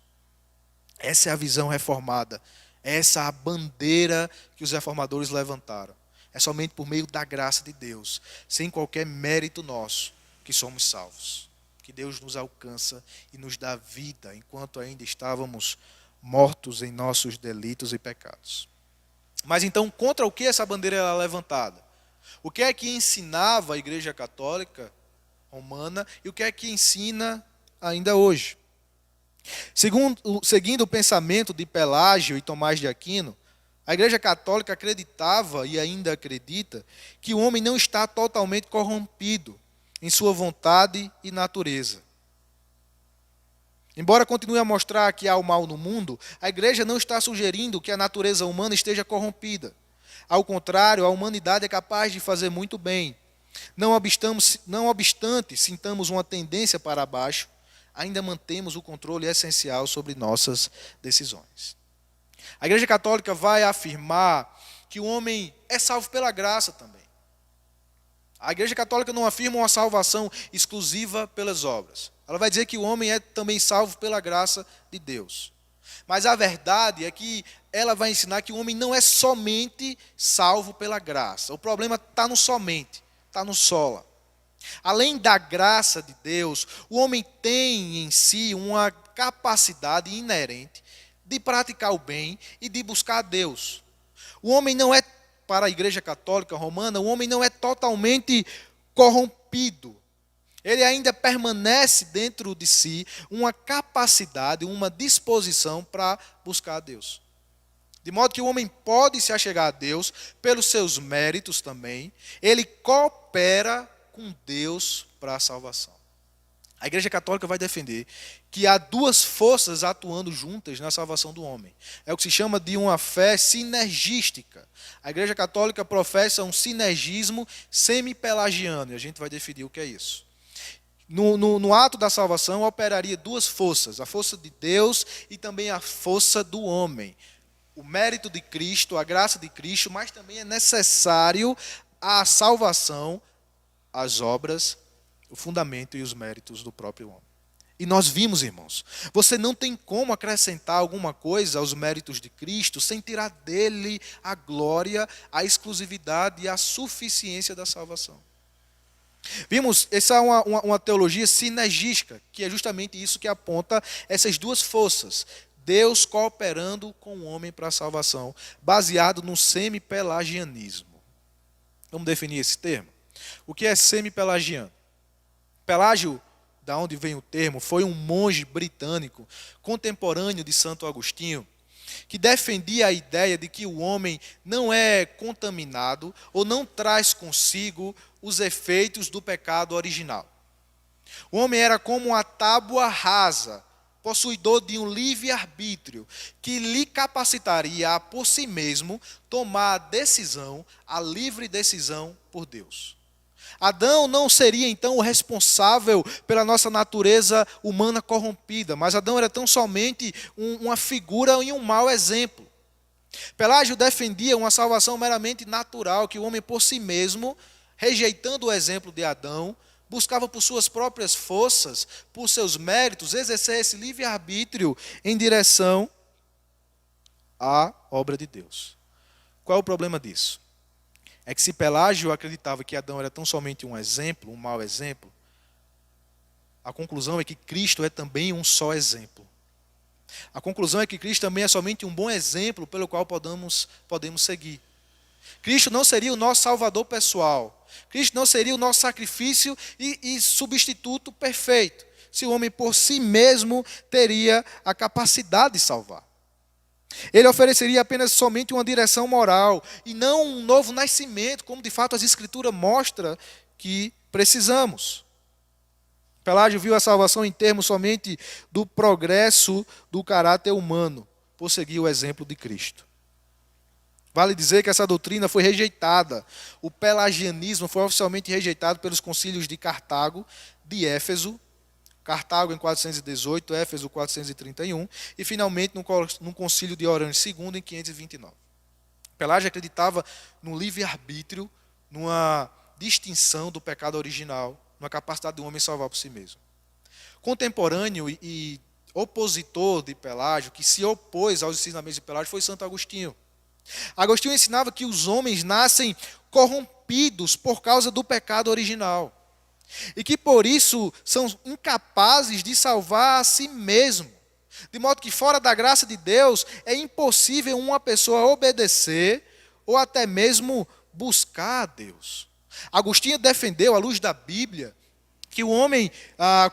Essa é a visão reformada. Essa é a bandeira que os reformadores levantaram. É somente por meio da graça de Deus, sem qualquer mérito nosso, que somos salvos. Que Deus nos alcança e nos dá vida, enquanto ainda estávamos mortos em nossos delitos e pecados. Mas então, contra o que essa bandeira era levantada? O que é que ensinava a Igreja Católica Romana e o que é que ensina ainda hoje? Seguindo o pensamento de Pelágio e Tomás de Aquino, a Igreja Católica acreditava e ainda acredita que o homem não está totalmente corrompido em sua vontade e natureza. Embora continue a mostrar que há o mal no mundo, a Igreja não está sugerindo que a natureza humana esteja corrompida. Ao contrário, a humanidade é capaz de fazer muito bem. Não obstante, sintamos uma tendência para baixo, ainda mantemos o controle essencial sobre nossas decisões. A Igreja Católica vai afirmar que o homem é salvo pela graça também. A Igreja Católica não afirma uma salvação exclusiva pelas obras. Ela vai dizer que o homem é também salvo pela graça de Deus. Mas a verdade é que ela vai ensinar que o homem não é somente salvo pela graça. O problema está no somente, está no sola. Além da graça de Deus, o homem tem em si uma capacidade inerente de praticar o bem e de buscar a Deus. O homem não é, para a Igreja Católica Romana, o homem não é totalmente corrompido. Ele ainda permanece dentro de si uma capacidade, uma disposição para buscar a Deus. De modo que o homem pode se achegar a Deus pelos seus méritos também. Ele coopera com Deus para a salvação. A Igreja Católica vai defender que há duas forças atuando juntas na salvação do homem. É o que se chama de uma fé sinergística. A Igreja Católica professa um sinergismo semi-pelagiano, e a gente vai definir o que é isso. no ato da salvação operaria duas forças, a força de Deus e também a força do homem. O mérito de Cristo, a graça de Cristo, mas também é necessário a salvação, as obras, o fundamento e os méritos do próprio homem. E nós vimos, irmãos, você não tem como acrescentar alguma coisa aos méritos de Cristo sem tirar dele a glória, a exclusividade e a suficiência da salvação. Vimos, essa é uma teologia sinergística, que é justamente isso que aponta essas duas forças. Deus cooperando com o homem para a salvação, baseado no semi-pelagianismo. Vamos definir esse termo? O que é semi-pelagiano? Pelágio, da onde vem o termo, foi um monge britânico, contemporâneo de Santo Agostinho, que defendia a ideia de que o homem não é contaminado ou não traz consigo os efeitos do pecado original. O homem era como uma tábua rasa, possuidor de um livre-arbítrio, que lhe capacitaria a por si mesmo tomar a decisão, a livre decisão por Deus. Adão não seria então o responsável pela nossa natureza humana corrompida, mas Adão era tão somente uma figura e um mau exemplo. Pelágio defendia uma salvação meramente natural, que o homem por si mesmo, rejeitando o exemplo de Adão, buscava por suas próprias forças, por seus méritos, exercer esse livre-arbítrio em direção à obra de Deus. Qual é o problema disso? É que se Pelágio acreditava que Adão era tão somente um exemplo, um mau exemplo, a conclusão é que Cristo é também um só exemplo. A conclusão é que Cristo também é somente um bom exemplo pelo qual podemos seguir. Cristo não seria o nosso salvador pessoal. Cristo não seria o nosso sacrifício e substituto perfeito, se o homem por si mesmo teria a capacidade de salvar. Ele ofereceria apenas somente uma direção moral e não um novo nascimento, como de fato as Escrituras mostram que precisamos. Pelágio viu a salvação em termos somente do progresso do caráter humano, por seguir o exemplo de Cristo. Vale dizer que essa doutrina foi rejeitada. O pelagianismo foi oficialmente rejeitado pelos concílios de Cartago, de Éfeso, Cartago em 418, Éfeso 431, e finalmente no concílio de Orânio II em 529. Pelágio acreditava no livre-arbítrio, numa distinção do pecado original, numa capacidade do homem salvar por si mesmo. Contemporâneo e opositor de Pelágio, que se opôs aos ensinamentos de Pelágio, foi Santo Agostinho. Agostinho ensinava que os homens nascem corrompidos por causa do pecado original. E que por isso são incapazes de salvar a si mesmo. De modo que fora da graça de Deus é impossível uma pessoa obedecer ou até mesmo buscar a Deus. Agostinho defendeu, à luz da Bíblia, que o homem,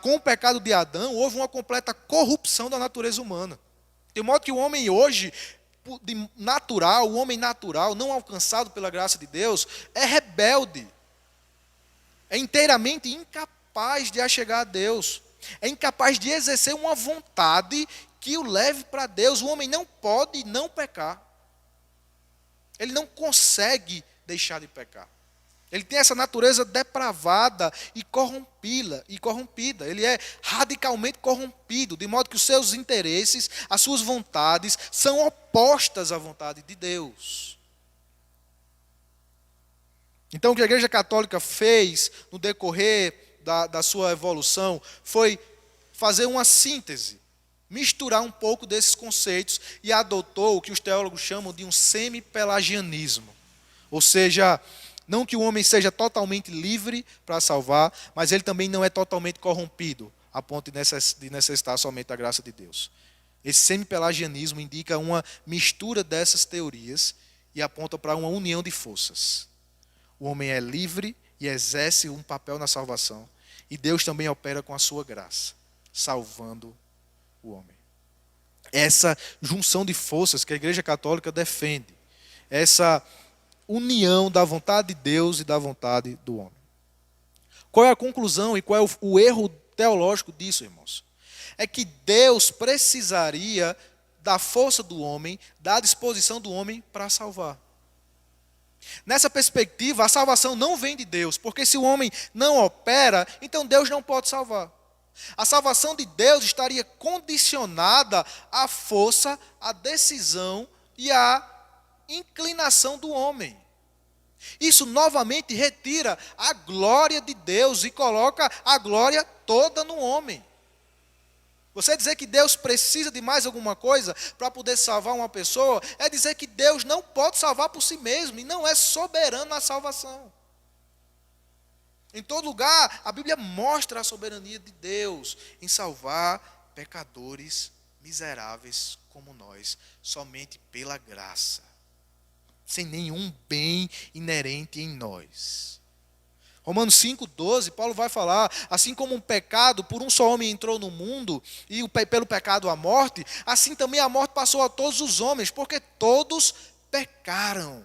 com o pecado de Adão, houve uma completa corrupção da natureza humana. De modo que o homem hoje, o homem natural, não alcançado pela graça de Deus, é rebelde. É inteiramente incapaz de achegar a Deus. É incapaz de exercer uma vontade que o leve para Deus. O homem não pode não pecar. Ele não consegue deixar de pecar. Ele tem essa natureza depravada e corrompida. Ele é radicalmente corrompido, de modo que os seus interesses, as suas vontades, são opostas à vontade de Deus. Então, o que a Igreja Católica fez no decorrer da sua evolução foi fazer uma síntese, misturar um pouco desses conceitos e adotou o que os teólogos chamam de um semi-pelagianismo. Ou seja, não que o homem seja totalmente livre para salvar, mas ele também não é totalmente corrompido, a ponto de necessitar somente da graça de Deus. Esse semi-pelagianismo indica uma mistura dessas teorias e aponta para uma união de forças. O homem é livre e exerce um papel na salvação. E Deus também opera com a sua graça, salvando o homem. Essa junção de forças que a Igreja Católica defende. Essa união da vontade de Deus e da vontade do homem. Qual é a conclusão e qual é o erro teológico disso, irmãos? É que Deus precisaria da força do homem, da disposição do homem para salvar. Nessa perspectiva, a salvação não vem de Deus, porque se o homem não opera, então Deus não pode salvar. A salvação de Deus estaria condicionada à força, à decisão e à inclinação do homem. Isso novamente retira a glória de Deus e coloca a glória toda no homem. Você dizer que Deus precisa de mais alguma coisa para poder salvar uma pessoa, é dizer que Deus não pode salvar por si mesmo e não é soberano na salvação. Em todo lugar, a Bíblia mostra a soberania de Deus em salvar pecadores miseráveis como nós, somente pela graça, sem nenhum bem inerente em nós. Romanos 5,12, Paulo vai falar, assim como um pecado por um só homem entrou no mundo, e pelo pecado a morte, assim também a morte passou a todos os homens, porque todos pecaram.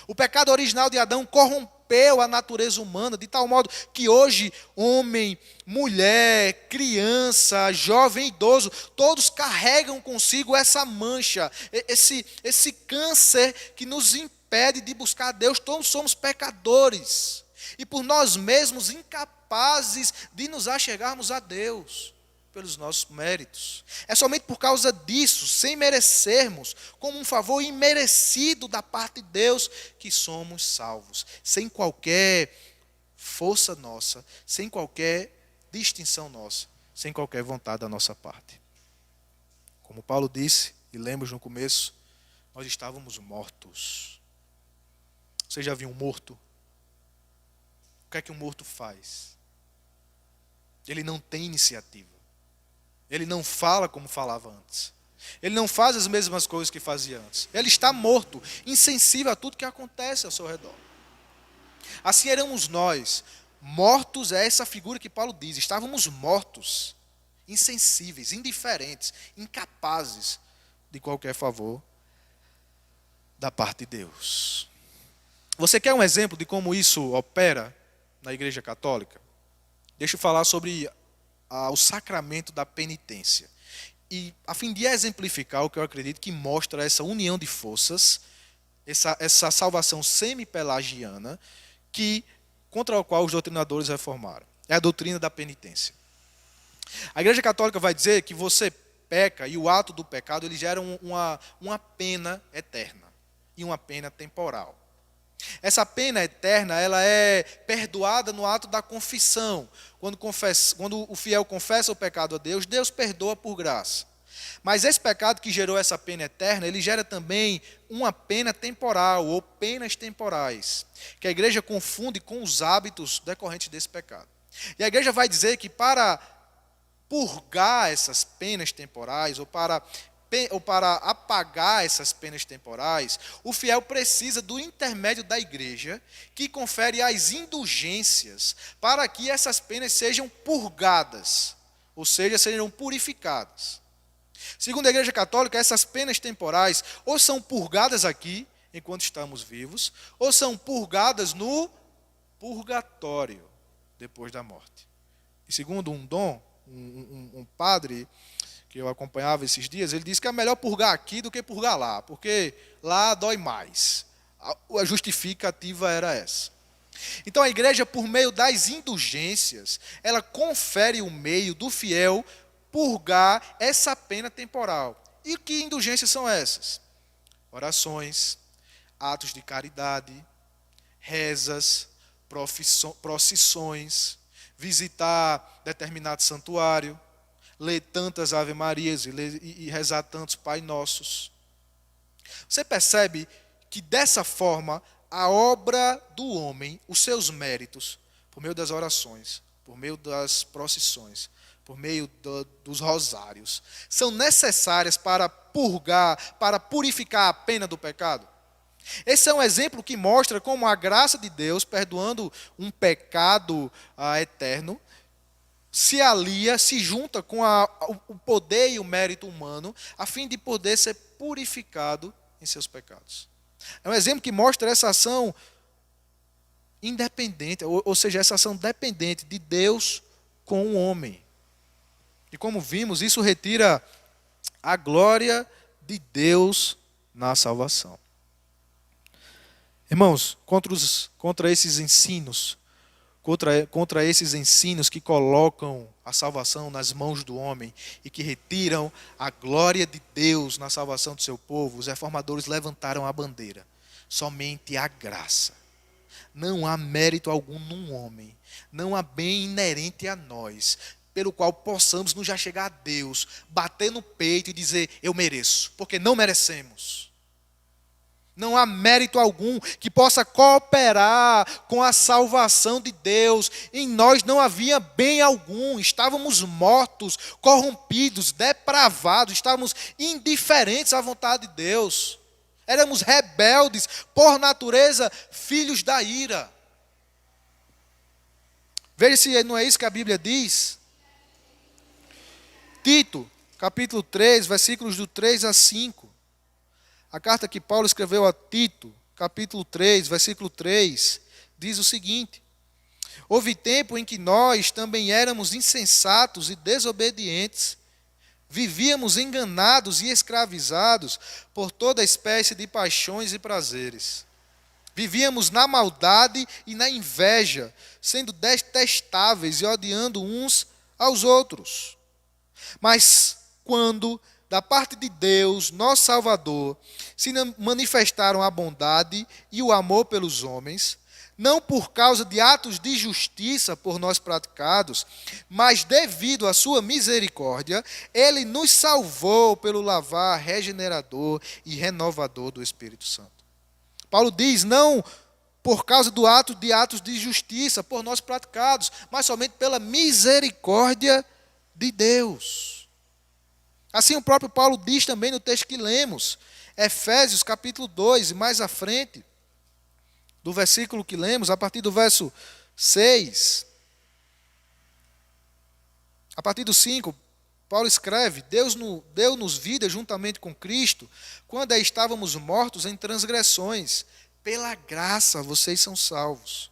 O pecado original de Adão corrompeu a natureza humana, de tal modo que hoje homem, mulher, criança, jovem, idoso, todos carregam consigo essa mancha, esse câncer que nos impede de buscar a Deus. Todos somos pecadores e por nós mesmos incapazes de nos achegarmos a Deus pelos nossos méritos. É somente por causa disso, sem merecermos, como um favor imerecido da parte de Deus, que somos salvos, sem qualquer força nossa, sem qualquer distinção nossa, sem qualquer vontade da nossa parte. Como Paulo disse, e lemos no começo, nós estávamos mortos. Você já viu um morto? O que é que um morto faz? Ele não tem iniciativa. Ele não fala como falava antes. Ele não faz as mesmas coisas que fazia antes. Ele está morto, insensível a tudo que acontece ao seu redor. Assim éramos nós. Mortos é essa figura que Paulo diz. Estávamos mortos, insensíveis, indiferentes, incapazes de qualquer favor da parte de Deus. Você quer um exemplo de como isso opera na Igreja Católica? Deixa eu falar sobre o sacramento da penitência. E a fim de exemplificar o que eu acredito que mostra essa união de forças, essa salvação semi-pelagiana, contra a qual os doutrinadores reformaram. É a doutrina da penitência. A Igreja Católica vai dizer que você peca e o ato do pecado ele gera uma pena eterna e uma pena temporal. Essa pena eterna ela é perdoada no ato da confissão. Quando o fiel confessa o pecado a Deus, Deus perdoa por graça. Mas esse pecado que gerou essa pena eterna, ele gera também uma pena temporal, ou penas temporais, que a igreja confunde com os hábitos decorrentes desse pecado. E a igreja vai dizer que para purgar essas penas temporais, ou para apagar essas penas temporais, o fiel precisa do intermédio da igreja, que confere as indulgências, para que essas penas sejam purgadas, ou seja, sejam purificadas. Segundo a Igreja Católica, essas penas temporais ou são purgadas aqui, enquanto estamos vivos, ou são purgadas no purgatório, depois da morte. E segundo um padre que eu acompanhava esses dias, ele disse que é melhor purgar aqui do que purgar lá, porque lá dói mais. A justificativa era essa. Então a igreja, por meio das indulgências, ela confere o meio do fiel purgar essa pena temporal. E que indulgências são essas? Orações, atos de caridade, rezas, procissões, visitar determinado santuário, ler tantas Ave Marias e rezar tantos Pai Nossos. Você percebe que dessa forma a obra do homem, os seus méritos, por meio das orações, por meio das procissões, por meio dos rosários, são necessárias para purgar, para purificar a pena do pecado? Esse é um exemplo que mostra como a graça de Deus, perdoando um pecado eterno, se alia, se junta com o poder e o mérito humano, a fim de poder ser purificado em seus pecados. É um exemplo que mostra essa ação independente, ou seja, essa ação dependente de Deus com o homem. E como vimos, isso retira a glória de Deus na salvação. Irmãos, contra esses ensinos, contra esses ensinos que colocam a salvação nas mãos do homem e que retiram a glória de Deus na salvação do seu povo, os reformadores levantaram a bandeira. Somente a graça. Não há mérito algum num homem, não há bem inerente a nós, pelo qual possamos nos já chegar a Deus, bater no peito e dizer, eu mereço, porque não merecemos. Não há mérito algum que possa cooperar com a salvação de Deus. Em nós não havia bem algum, estávamos mortos, corrompidos, depravados, estávamos indiferentes à vontade de Deus. Éramos rebeldes, por natureza, filhos da ira. Veja se não é isso que a Bíblia diz. Tito, capítulo 3, versículos do 3 a 5. A carta que Paulo escreveu a Tito, capítulo 3, versículo 3, diz o seguinte: houve tempo em que nós também éramos insensatos e desobedientes, vivíamos enganados e escravizados por toda espécie de paixões e prazeres. Vivíamos na maldade e na inveja, sendo detestáveis e odiando uns aos outros. Mas quando, da parte de Deus, nosso Salvador, se manifestaram a bondade e o amor pelos homens, não por causa de atos de justiça por nós praticados, mas devido à sua misericórdia, Ele nos salvou pelo lavar regenerador e renovador do Espírito Santo. Paulo diz, não por causa de atos de justiça por nós praticados, mas somente pela misericórdia de Deus. Assim o próprio Paulo diz também no texto que lemos, Efésios capítulo 2, e mais à frente, do versículo que lemos, a partir do verso 6, a partir do 5, Paulo escreve, Deus deu-nos vida juntamente com Cristo, quando estávamos mortos em transgressões, pela graça vocês são salvos.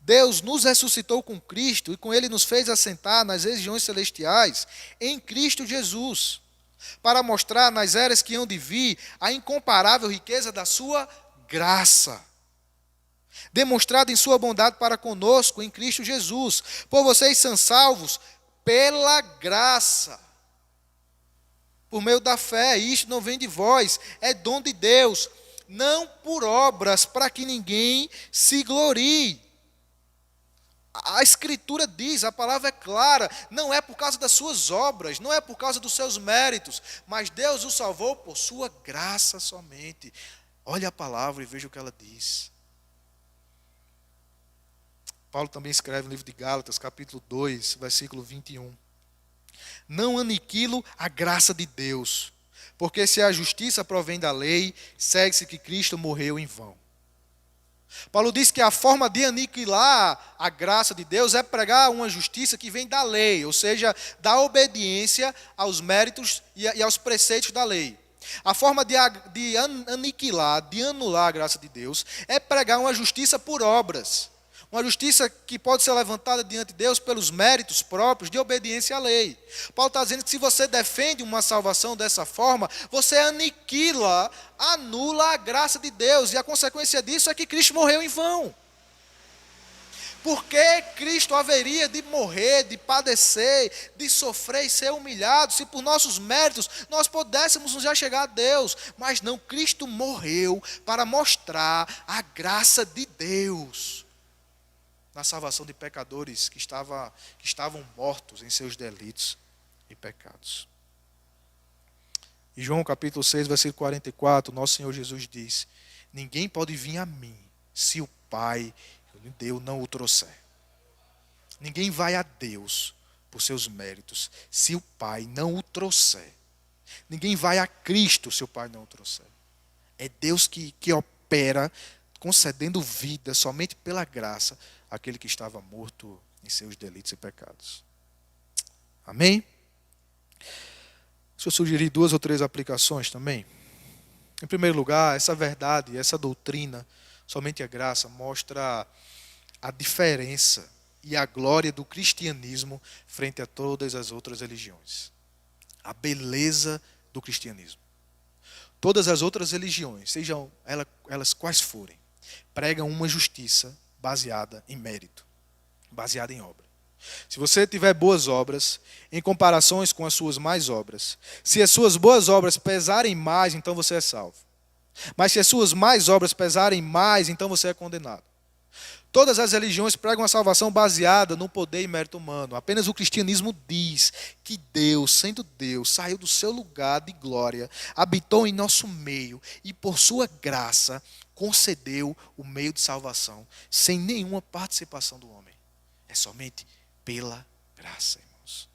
Deus nos ressuscitou com Cristo e com Ele nos fez assentar nas regiões celestiais, em Cristo Jesus, para mostrar nas eras que hão de vir a incomparável riqueza da sua graça, demonstrada em sua bondade para conosco em Cristo Jesus. Por vocês são salvos pela graça, por meio da fé, e isto não vem de vós, é dom de Deus, não por obras, para que ninguém se glorie. A Escritura diz, a palavra é clara, não é por causa das suas obras, não é por causa dos seus méritos, mas Deus o salvou por sua graça somente. Olha a palavra e veja o que ela diz. Paulo também escreve no livro de Gálatas, capítulo 2, versículo 21. Não aniquilo a graça de Deus, porque se a justiça provém da lei, segue-se que Cristo morreu em vão. Paulo diz que a forma de aniquilar a graça de Deus é pregar uma justiça que vem da lei, ou seja, da obediência aos méritos e aos preceitos da lei. A forma de aniquilar, de anular a graça de Deus, é pregar uma justiça por obras. Uma justiça que pode ser levantada diante de Deus pelos méritos próprios de obediência à lei. Paulo está dizendo que se você defende uma salvação dessa forma, você aniquila, anula a graça de Deus. E a consequência disso é que Cristo morreu em vão. Por que Cristo haveria de morrer, de padecer, de sofrer e ser humilhado, se por nossos méritos nós pudéssemos nos já chegar a Deus? Mas não, Cristo morreu para mostrar a graça de Deus na salvação de pecadores que estavam mortos em seus delitos e pecados. Em João capítulo 6, versículo 44, nosso Senhor Jesus diz, ninguém pode vir a mim se o Pai que lhe deu não o trouxer. Ninguém vai a Deus por seus méritos se o Pai não o trouxer. Ninguém vai a Cristo se o Pai não o trouxer. É Deus que opera, concedendo vida somente pela graça àquele que estava morto em seus delitos e pecados. Amém? Deixa eu sugerir 2 ou 3 aplicações também. Em primeiro lugar, essa verdade, essa doutrina, somente a graça, mostra a diferença e a glória do cristianismo frente a todas as outras religiões. A beleza do cristianismo. Todas as outras religiões, sejam elas quais forem, pregam uma justiça baseada em mérito, baseada em obra. Se você tiver boas obras, em comparações com as suas más obras, se as suas boas obras pesarem mais, então você é salvo. Mas se as suas más obras pesarem mais, então você é condenado. Todas as religiões pregam a salvação baseada no poder e mérito humano. Apenas o cristianismo diz que Deus, sendo Deus, saiu do seu lugar de glória, habitou em nosso meio e por sua graça concedeu o meio de salvação, sem nenhuma participação do homem. É somente pela graça, irmãos.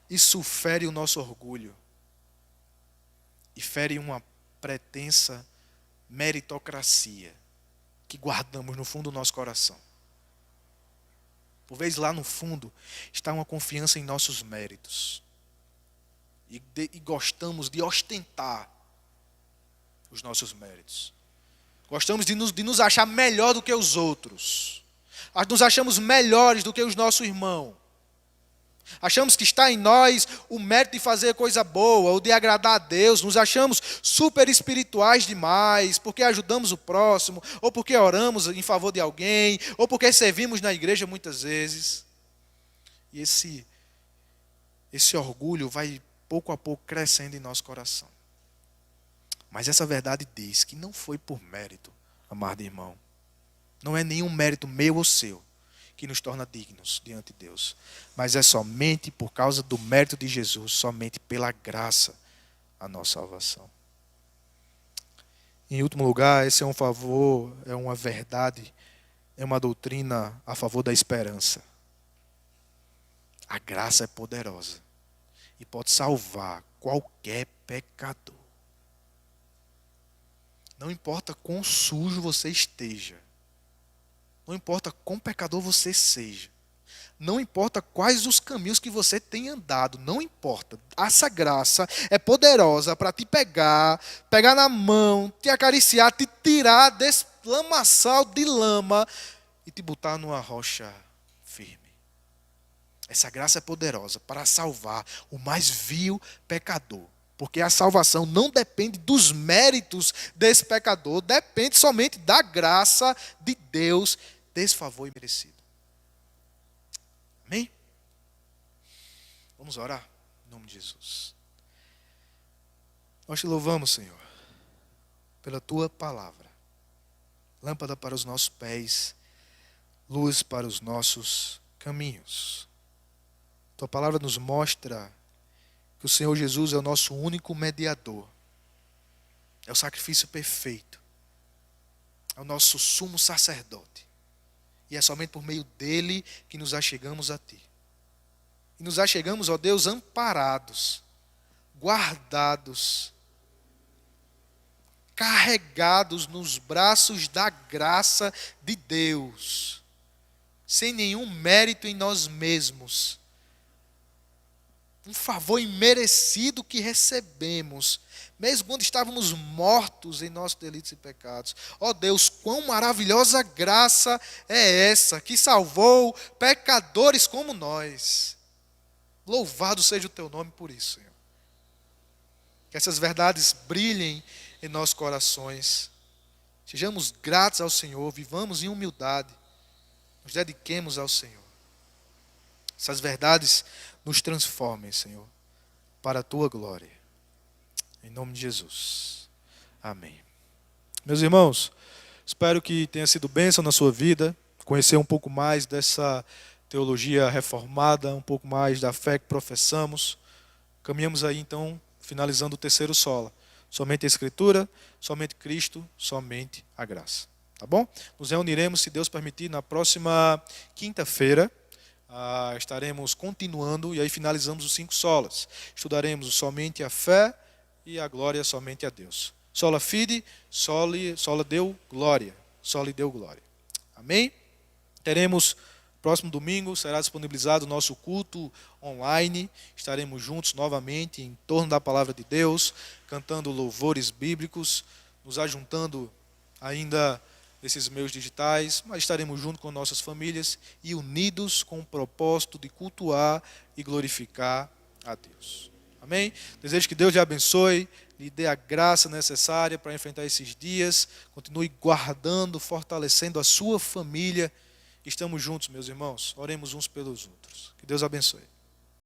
Isso fere o nosso orgulho e fere uma pretensa meritocracia que guardamos no fundo do nosso coração. Por vezes lá no fundo está uma confiança em nossos méritos. E gostamos de ostentar os nossos méritos. Gostamos de nos achar melhor do que os outros. Nos achamos melhores do que os nossos irmãos. Achamos que está em nós o mérito de fazer coisa boa, ou de agradar a Deus. Nos achamos super espirituais demais, porque ajudamos o próximo, ou porque oramos em favor de alguém, ou porque servimos na igreja muitas vezes. E esse orgulho vai pouco a pouco crescendo em nosso coração. Mas essa verdade diz que não foi por mérito, amado irmão. Não é nenhum mérito meu ou seu que nos torna dignos diante de Deus. Mas é somente por causa do mérito de Jesus, somente pela graça, a nossa salvação. Em último lugar, esse é um favor, é uma verdade, é uma doutrina a favor da esperança. A graça é poderosa e pode salvar qualquer pecador. Não importa quão sujo você esteja. Não importa quão pecador você seja. Não importa quais os caminhos que você tem andado. Não importa. Essa graça é poderosa para te pegar na mão, te acariciar, te tirar desse lamaçal de lama e te botar numa rocha firme. Essa graça é poderosa para salvar o mais vil pecador. Porque a salvação não depende dos méritos desse pecador, depende somente da graça de Deus, desse favor imerecido. Amém? Vamos orar em nome de Jesus. Nós te louvamos, Senhor, pela tua palavra. Lâmpada para os nossos pés, luz para os nossos caminhos. Tua palavra nos mostra que o Senhor Jesus é o nosso único mediador. É o sacrifício perfeito. É o nosso sumo sacerdote. E é somente por meio dele que nos achegamos a ti. E nos achegamos, ó Deus, amparados, guardados, carregados nos braços da graça de Deus, sem nenhum mérito em nós mesmos. Um favor imerecido que recebemos, mesmo quando estávamos mortos em nossos delitos e pecados. Ó Deus, quão maravilhosa graça é essa, que salvou pecadores como nós. Louvado seja o teu nome por isso, Senhor. Que essas verdades brilhem em nossos corações. Sejamos gratos ao Senhor, vivamos em humildade, nos dediquemos ao Senhor. Essas verdades nos transformem, Senhor, para a tua glória. Em nome de Jesus. Amém. Meus irmãos, espero que tenha sido bênção na sua vida, conhecer um pouco mais dessa teologia reformada, um pouco mais da fé que professamos. Caminhamos aí, então, finalizando o terceiro sola. Somente a Escritura, somente Cristo, somente a graça. Tá bom? Nos reuniremos, se Deus permitir, na próxima quinta-feira. Estaremos continuando e aí finalizamos os 5 solas. Estudaremos somente a fé e a glória somente a Deus. Sola fide, sola deu glória. Sola deu glória. Amém? Teremos, próximo domingo, será disponibilizado o nosso culto online. Estaremos juntos novamente em torno da palavra de Deus, cantando louvores bíblicos, nos ajuntando ainda nesses meios digitais, mas estaremos juntos com nossas famílias e unidos com o propósito de cultuar e glorificar a Deus. Amém? Desejo que Deus lhe abençoe, lhe dê a graça necessária para enfrentar esses dias. Continue guardando, fortalecendo a sua família. Estamos juntos, meus irmãos. Oremos uns pelos outros. Que Deus abençoe.